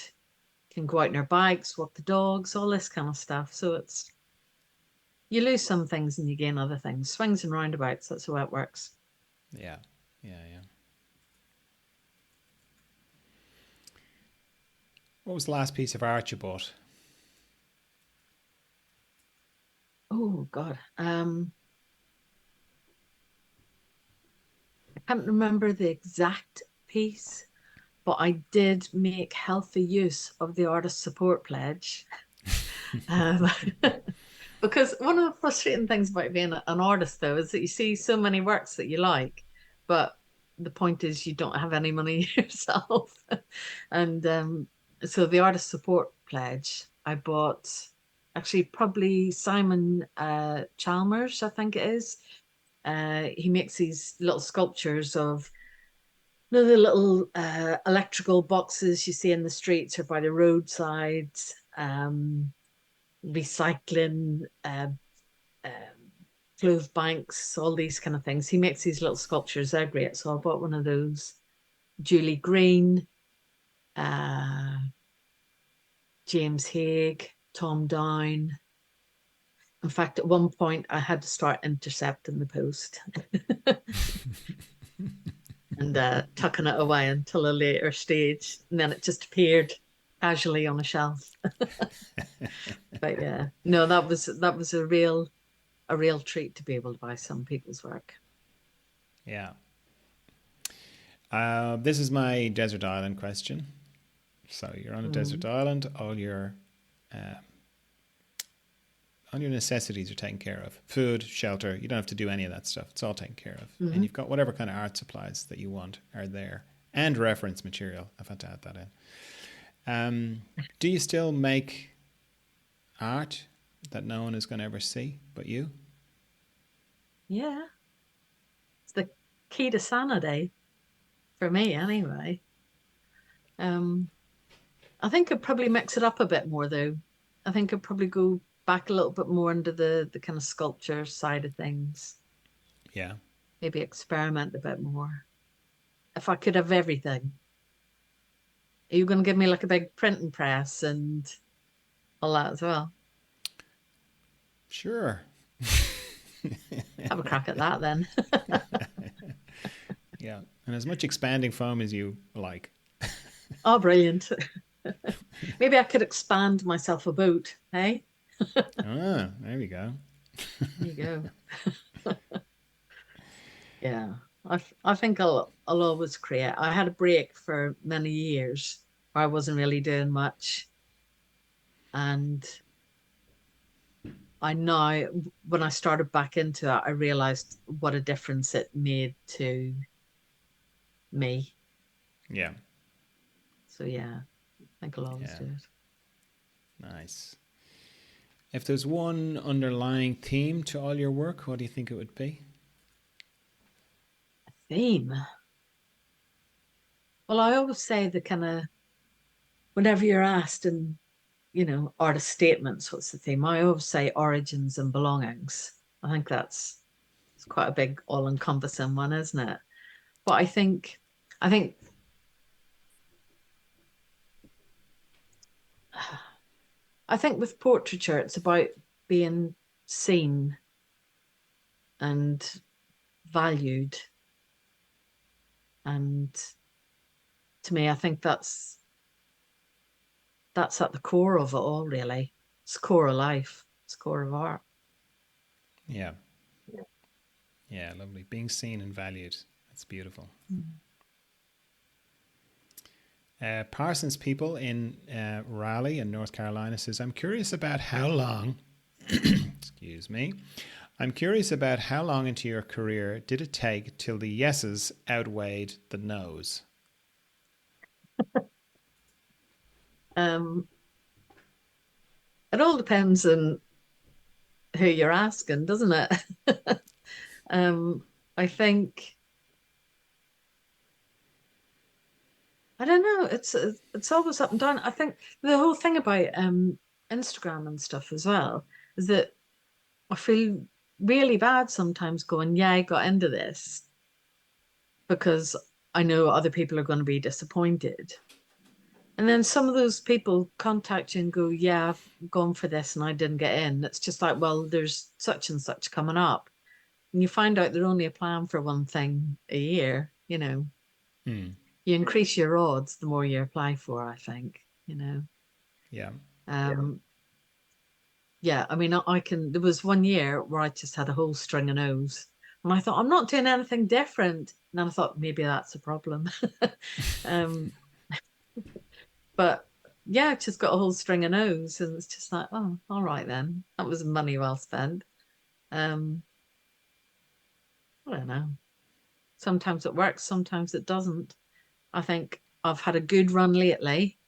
can go out on our bikes, walk the dogs, all this kind of stuff. So it's, you lose some things and you gain other things. Swings and roundabouts, that's the way it works. Yeah, yeah. What was the last piece of art you bought? Oh God. I can't remember the exact piece, but I did make healthy use of the artist support pledge. Um, because one of the frustrating things about being an artist, though, is that you see so many works that you like, but the point is you don't have any money yourself. And so the artist support pledge, I bought actually probably Simon Chalmers, I think it is. He makes these little sculptures of, you know, the little electrical boxes you see in the streets or by the roadsides, recycling, clothes banks, all these kind of things. He makes these little sculptures. They're great. So I bought one of those. Julie Green, uh, James Haig, Tom Down. In fact, at one point, I had to start intercepting the post and tucking it away until a later stage, and then it just appeared casually on a shelf. But yeah, no, that was a real treat to be able to buy some people's work. Yeah. This is my desert island question. So you're on a desert Mm. island. all your necessities are taken care of. Food, shelter, you don't have to do any of that stuff. It's all taken care of. And Hmm. you've got whatever kind of art supplies that you want are there. And reference material. I've had to add that in. Do you still make art that no one is going to ever see but you? Yeah, it's the key to sanity for me, anyway. Um, I think I'd probably mix it up a bit more, though. I think I'd probably go back a little bit more into the kind of sculpture side of things. Yeah. Maybe experiment a bit more. If I could have everything, are you going to give me like a big printing press and all that as well? Sure. Have a crack at that then. Yeah. And as much expanding foam as you like. Oh, brilliant. Maybe I could expand myself a boot, hey? Ah, there we go. There you go. Yeah. I think I'll always create. I had a break for many years where I wasn't really doing much. And I now, when I started back into it, I realized what a difference it made to me. Yeah. So yeah, I think I'll always Yeah. do it. Nice. If there's one underlying theme to all your work, what do you think it would be? Theme. Well, I always say the kind of whenever you're asked in, artist statements, what's the theme? I always say origins and belongings. I think that's it's quite a big all-encompassing one, isn't it? But I think I think with portraiture, it's about being seen and valued. And to me, I think that's at the core of it all, really. It's the core of life. It's the core of art. Yeah. Yeah, lovely. Being seen and valued. That's beautiful. Mm. Parsons People in Raleigh in North Carolina says, I'm curious about how long, excuse me, I'm curious about how long into your career did it take till the yeses outweighed the nos? Um, it all depends on who you're asking, doesn't it? um, I think I don't know. It's always up and down. I think the whole thing about Instagram and stuff as well is that I feel really bad sometimes going, yeah, I got into this because I know other people are going to be disappointed. And then some of those people contact you and go, yeah, I've gone for this and I didn't get in. It's just like, well, there's such and such coming up. And you find out they're only applying for one thing a year. Hmm. You increase your odds the more you apply for, I think. Yeah. Yeah, I mean, there was one year where I just had a whole string of no's. And I thought, I'm not doing anything different. And then I thought, maybe that's a problem. um, but yeah, I just got a whole string of no's. And it's just like, oh, all right then. That was money well spent. Um, I don't know. Sometimes it works, sometimes it doesn't. I think I've had a good run lately,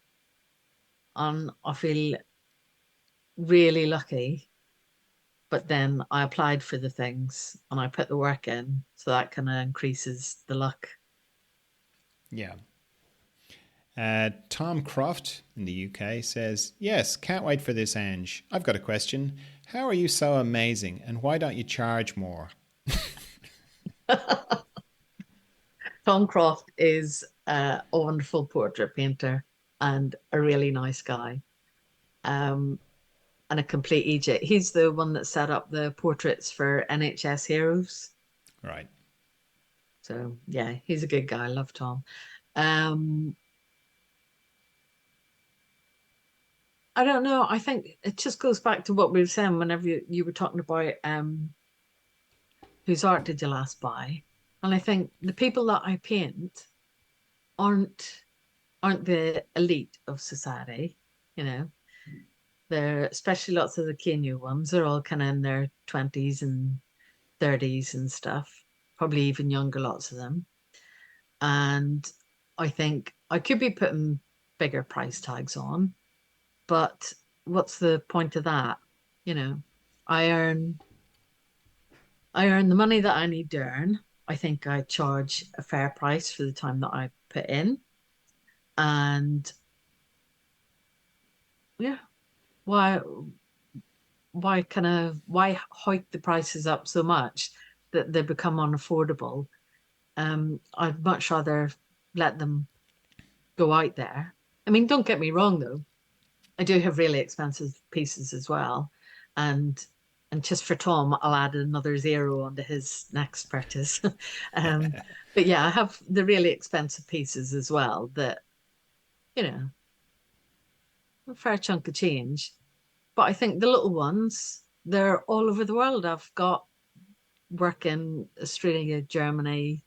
and I feel really lucky. But then I applied for the things and I put the work in, so that kind of increases the luck. Yeah. Tom Croft in the UK says, yes, can't wait for this, Ange. I've got a question. How are you so amazing and why don't you charge more? Tom Croft is a wonderful portrait painter and a really nice guy, um, and a complete Egypt. He's the one that set up the portraits for NHS heroes. Right. So yeah, he's a good guy. I love Tom. Um, I don't know. I think it just goes back to what we were saying whenever you were talking about whose art did you last buy? And I think the people that I paint aren't aren't the elite of society, you know. They're especially lots of the Kenya ones. They're all kind of in their 20s and 30s and stuff, probably even younger, lots of them. And I think I could be putting bigger price tags on, but what's the point of that? You know, I earn I earn the money that I need to earn. I think I charge a fair price for the time that I put in. And yeah, why why hike the prices up so much that they become unaffordable? I'd much rather let them go out there. I mean, don't get me wrong though. I do have really expensive pieces as well. And just for Tom, I'll add another zero onto his next purchase. um, but yeah, I have the really expensive pieces as well that, you know, a fair chunk of change. But I think the little ones, they're all over the world. I've got work in Australia, Germany,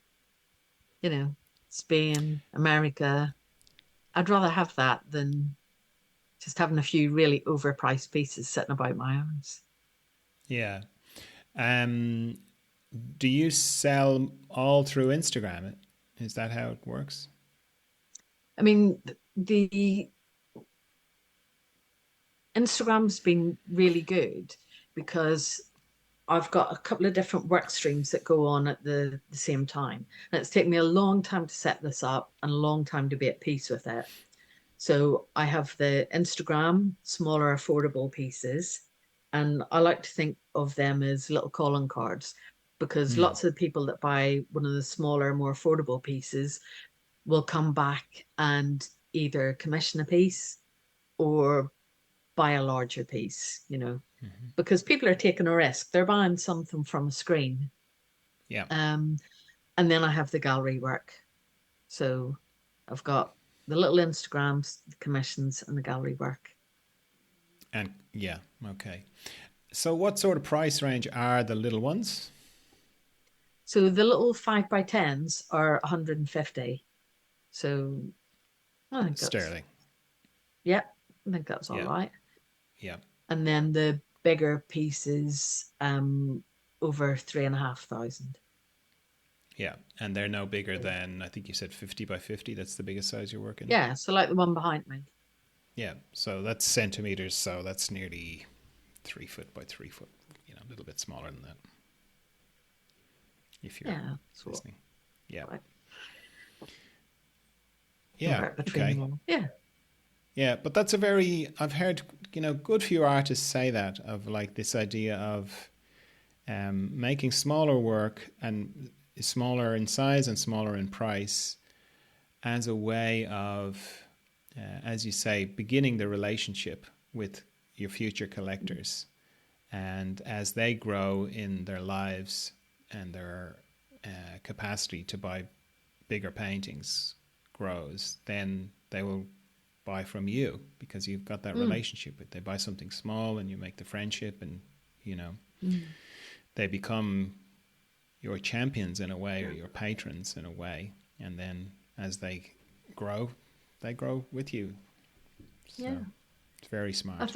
you know, Spain, America. I'd rather have that than just having a few really overpriced pieces sitting about my house. Yeah. Um, do you sell all through Instagram? Is that how it works? I mean, the Instagram's been really good because I've got a couple of different work streams that go on at the same time. And it's taken me a long time to set this up and a long time to be at peace with it. So I have the Instagram, smaller, affordable pieces. And I like to think of them as little calling cards because Mm. lots of the people that buy one of the smaller, more affordable pieces will come back and either commission a piece or buy a larger piece, because people are taking a risk. They're buying something from a screen. Yeah. Um, and then I have the gallery work. So I've got the little Instagrams, the commissions, and the gallery work. And yeah, okay. So, what sort of price range are the little ones? So the little 5x10s are 150. So I think that's, Sterling. yeah, I think that's all Yeah. right. Yeah. And then the bigger pieces, over 3,500. Yeah. And they're no bigger than, I think you said 50 by 50. That's the biggest size you're working. Yeah, so like the one behind me. Yeah. So, that's centimeters. So, that's nearly 3 foot by 3 foot, a little bit smaller than that if you're Yeah, so listening. Yeah. like Yeah. right between them Okay. all. Yeah. Yeah, but that's a very, I've heard, good few artists say that, of like this idea of making smaller work and smaller in size and smaller in price as a way of, as you say, beginning the relationship with your future collectors. And as they grow in their lives and their capacity to buy bigger paintings grows, then they will buy from you because you've got that Mm, relationship with. They buy something small and you make the friendship, and you know mm. they become your champions in a way, or your patrons in a way. And then as grow, they grow with you. So Yeah. it's very smart.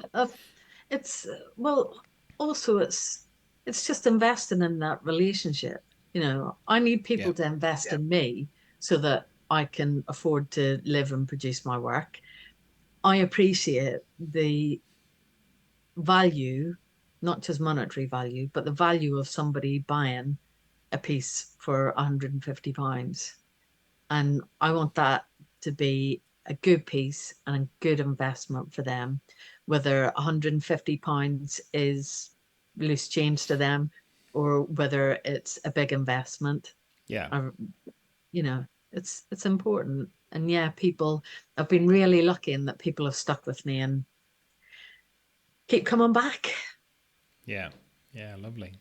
It's well, also it's just investing in that relationship. I need Yeah, people to invest in me so that I can afford to live and produce my work. I appreciate the value, not just monetary value, but the value of somebody buying a piece for £150. And I want that to be a good piece and a good investment for them, whether £150 is loose change to them or whether it's a big investment. yeah, Or, it's important. And yeah, people, I've been really lucky in that people have stuck with me and keep coming back. yeah, yeah. Lovely.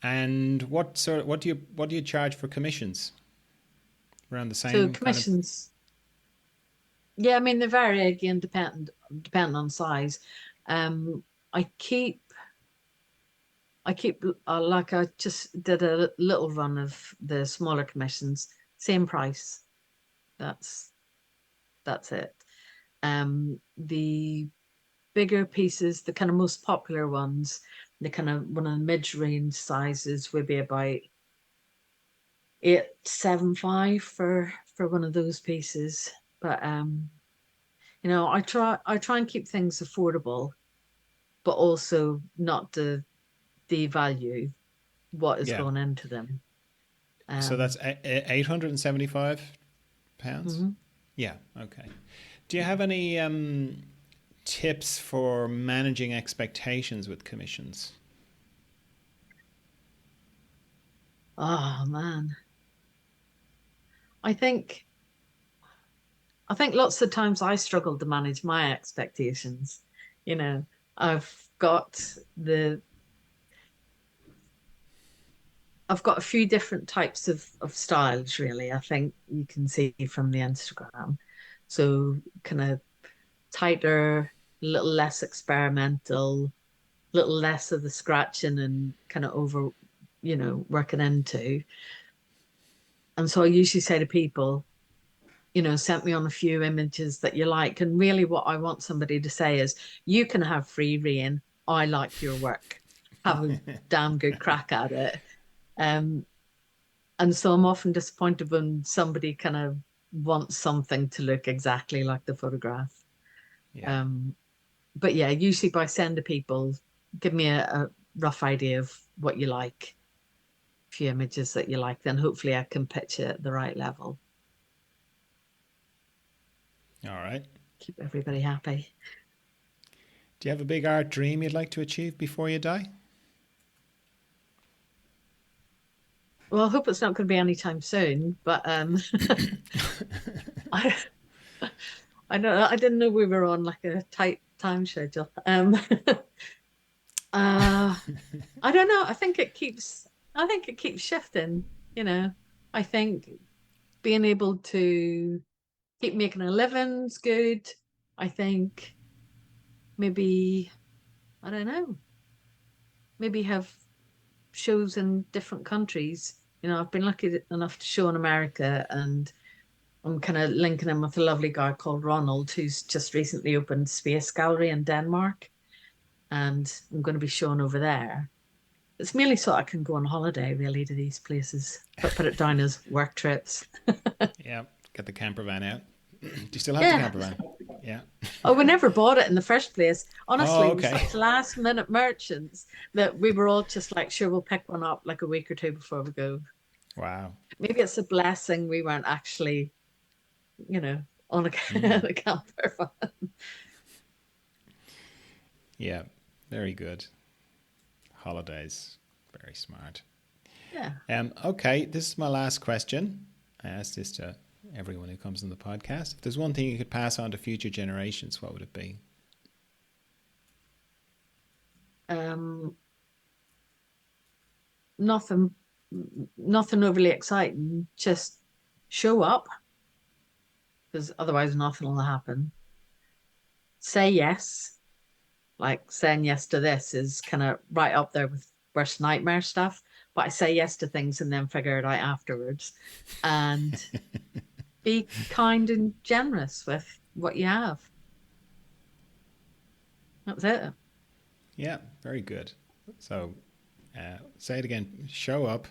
And what do you charge for commissions? Around the So same kind of. commissions, yeah, I mean they vary again, depending on size. I keep like I just did a little run of the smaller commissions, same price. That's that's it. The bigger pieces, the kind of most popular ones, the kind of one of the mid-range sizes would be about 875 for one of those pieces. But I try and keep things affordable, but also not to devalue what is Yeah. going into them. So that's Um, £875. mhm. Yeah. Okay. Do you have any tips for managing expectations with commissions? Oh man, I think I think lots of times I struggle to manage my expectations. You know, I've got the I've got a few different types of styles really. I think you can see from the Instagram. So kind of tighter, a little less experimental, a little less of the scratching and kind of over, working into. And so I usually say to people, send me on a few images that you like. And really what I want somebody to say is, you can have free reign. I like your work. Have a damn good crack at it. Um, and so I'm often disappointed when somebody kind of wants something to look exactly like the photograph. Yeah. Um, but yeah, usually by sending people, give me a rough idea of what you like, a few images that you like, then hopefully I can pitch it at the right level. All right. Keep everybody happy. Do you have a big art dream you'd like to achieve before you die? Well, I hope it's not going to be anytime soon, but I I didn't know we were on like a tight time schedule. Uh I don't know. I think it keeps shifting, you know. I think being able to keep making a living's good. I think maybe, I don't know, maybe have shows in different countries. I've been lucky enough to show in America, and I'm kind of linking in with a lovely guy called Ronald, who's just recently opened Space Gallery in Denmark, and I'm going to be showing over there. It's mainly so I can go on holiday really to these places, but put it down as work trips. Yeah. Get the camper van out. Do you still have the Yeah. camper van? Yeah. Oh, we never bought it in the first place. Oh, Honestly, we're okay. such last minute merchants that we were all just like, sure, we'll pick one up like a week or two before we go. Wow. Maybe it's a blessing we weren't actually, you know, on a, Mm. a camper van. Yeah. Very good. Holidays. Very smart. Yeah. Okay, this is my last question. I ask this to everyone who comes on the podcast. If there's one thing you could pass on to future generations, what would it be? Um, nothing, nothing overly exciting. Just show up because otherwise nothing will happen. Say yes. Like saying yes to this is kind of right up there with worst nightmare stuff. But I say yes to things and then figure it out afterwards. And be kind and generous with what you have. That's it. Yeah, very good. So, say it again. Show up,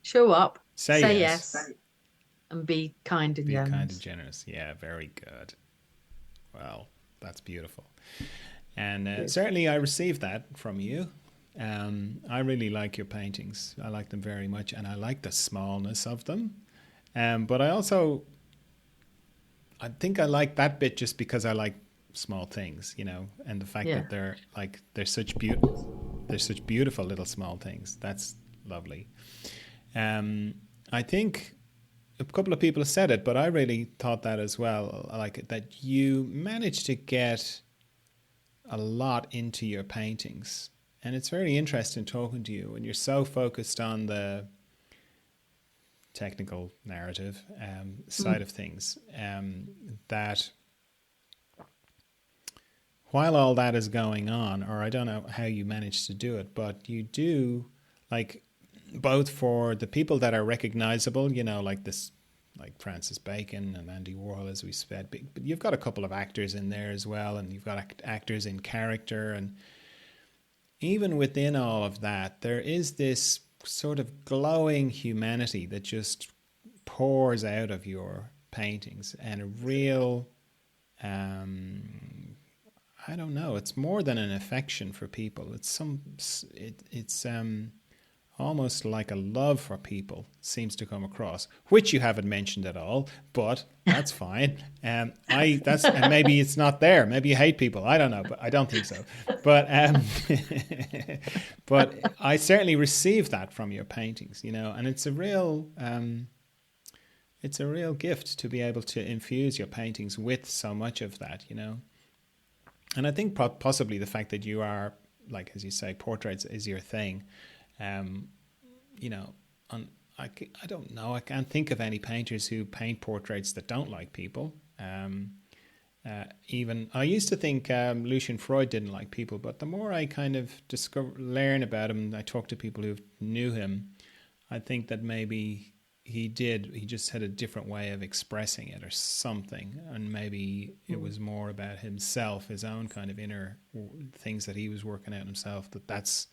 Show up, say say yes, yes, and be kind and be kind and generous. generous. Yeah, very good. Well, that's beautiful. And Good. certainly I received that from you. I really like your paintings. I like them very much, and I like the smallness of them. But I think I like that bit just because I like small things, and the fact Yeah. that they're such beautiful little small things. That's lovely. I think a couple of people have said it, but I really thought that as well. Like that you managed to get a lot into your paintings. And it's very interesting talking to you when you're so focused on the technical narrative side Mm. of things that while all that is going on, or I don't know how you manage to do it, but you do, like, both for the people that are recognizable, like this, like Francis Bacon and Andy Warhol, as we said. But you've got a couple of actors in there as well, and you've got actors in character. And even within all of that, there is this sort of glowing humanity that just pours out of your paintings, and a real, I don't know, it's more than an affection for people. It's almost like a love for people seems to come across, which you haven't mentioned at all, but that's fine. And maybe it's not there. Maybe you hate people. I don't know, but I don't think so. But but I certainly receive that from your paintings, and it's a real gift to be able to infuse your paintings with so much of that. And I think possibly the fact that you are, like, as you say, portraits is your thing. Um, you know, on, I don't know. I can't think of any painters who paint portraits that don't like people. Even I used to think Lucian Freud didn't like people, but the more I kind of learn about him, I talk to people who knew him, I think that maybe he did. He just had a different way of expressing it or something. And maybe it was more about himself, his own kind of inner things that he was working out himself, that's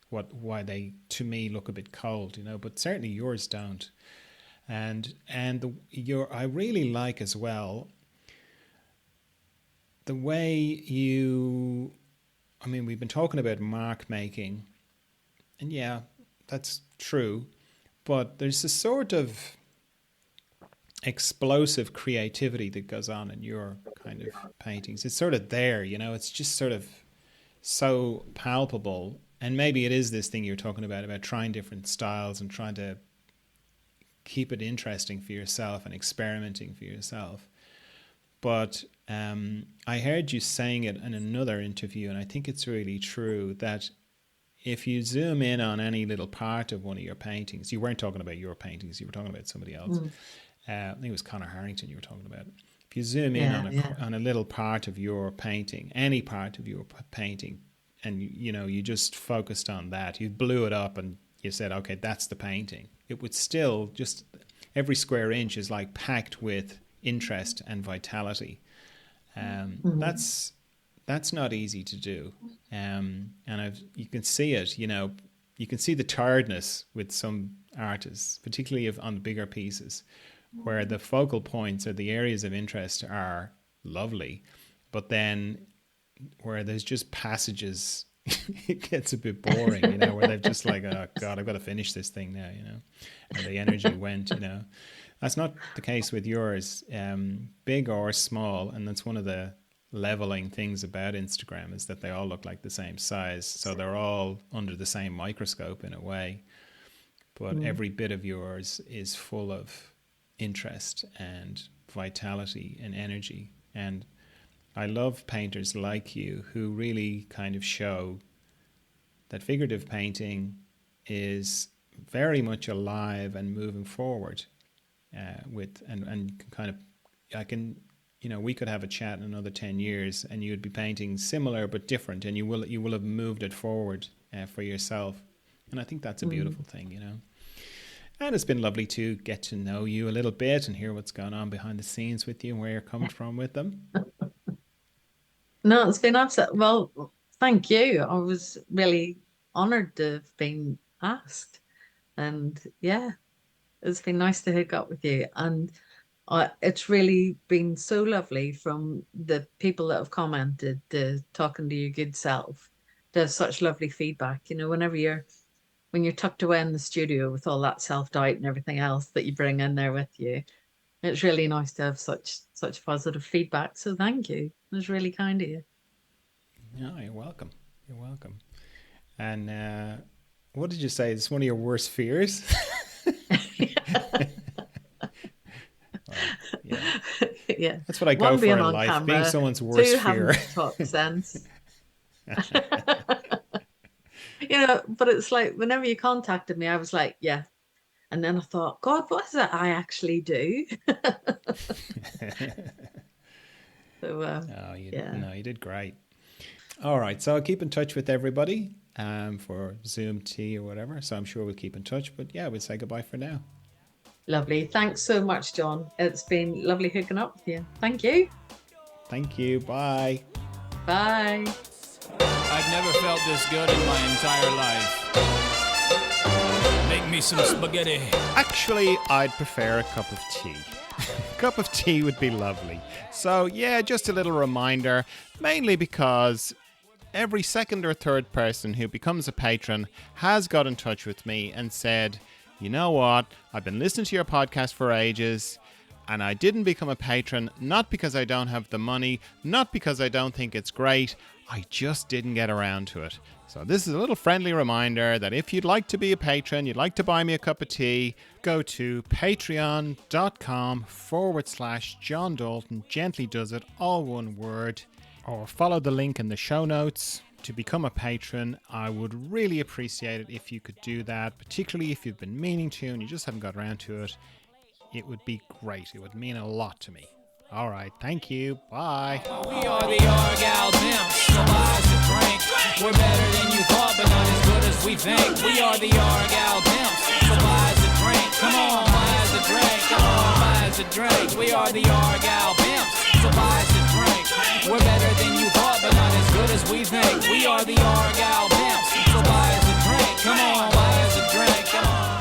why they, to me, look a bit cold, but certainly yours don't. And I really like as well the way we've been talking about mark making, and yeah, that's true. But there's a sort of explosive creativity that goes on in your kind of paintings. It's sort of there, it's just sort of so palpable. And maybe it is this thing you're talking about trying different styles and trying to keep it interesting for yourself and experimenting for yourself. But I heard you saying it in another interview, and I think it's really true, that if you zoom in on any little part of one of your paintings, you weren't talking about your paintings, you were talking about somebody else. I think it was Connor Harrington you were talking about. If you zoom in on a little part of your painting, any part of your painting, and you just focused on that, you blew it up and you said, okay, that's the painting, it would still just, every square inch is like packed with interest and vitality. That's not easy to do. And you can see it, you can see the tiredness with some artists, particularly on the bigger pieces, where the focal points or the areas of interest are lovely, but then where there's just passages, it gets a bit boring, where they're just like, oh God, I've got to finish this thing now, and the energy went, That's not the case with yours, big or small, and that's one of the leveling things about Instagram, is that they all look like the same size, so they're all under the same microscope in a way, but every bit of yours is full of interest and vitality and energy. And I love painters like you who really kind of show that figurative painting is very much alive and moving forward, and kind of, I can, we could have a chat in another 10 years and you'd be painting similar but different, and you will have moved it forward for yourself. And I think that's a beautiful thing, And it's been lovely to get to know you a little bit and hear what's going on behind the scenes with you and where you're coming from with them. No, it's been absolutely, well, thank you. I was really honored to have been asked. And yeah, it's been nice to hook up with you. And it's really been so lovely from the people that have commented, talking to your good self. There's such lovely feedback. When you're tucked away in the studio with all that self-doubt and everything else that you bring in there with you, it's really nice to have such positive feedback. So thank you. It was really kind of you. No, you're welcome. You're welcome. And what did you say? It's one of your worst fears? Well, yeah. Yeah. That's what I go One, for being in on life, being camera. someone's Two, worst having fear. to talk sense. But it's like whenever you contacted me, I was like, yeah. And then I thought, God, what is it I actually do? So, yeah. No, you did great. All right, so I'll keep in touch with everybody for Zoom tea or whatever. So I'm sure we'll keep in touch. But yeah, we'll say goodbye for now. Lovely. Thanks so much, John. It's been lovely hooking up with you. Thank you. Thank you. Bye. Bye. I've never felt this good in my entire life. Make me some spaghetti. Actually, I'd prefer a cup of tea. A cup of tea would be lovely. So, yeah, just a little reminder, mainly because every second or third person who becomes a patron has got in touch with me and said, you know what, I've been listening to your podcast for ages and I didn't become a patron, not because I don't have the money, not because I don't think it's great, I just didn't get around to it. So this is a little friendly reminder that if you'd like to be a patron, you'd like to buy me a cup of tea, go to patreon.com/John Dalton, gently does it, all one word, or follow the link in the show notes to become a patron. I would really appreciate it if you could do that, particularly if you've been meaning to and you just haven't got around to it. It would be great. It would mean a lot to me. All right, thank you. Bye. We are the Argyle Pimps. So buy us a drink. We're better than you thought, but not as good as we think. We are the Argyle Pimps. So buy us a drink. Come on, buy us a drink. Come on, buy us a drink. We are the Argyle Pimps. So buy us a drink. We're better than you thought, but not as good as we think. We are the Argyle Pimps. So buy us a drink. Come on, buy us a drink. Come on.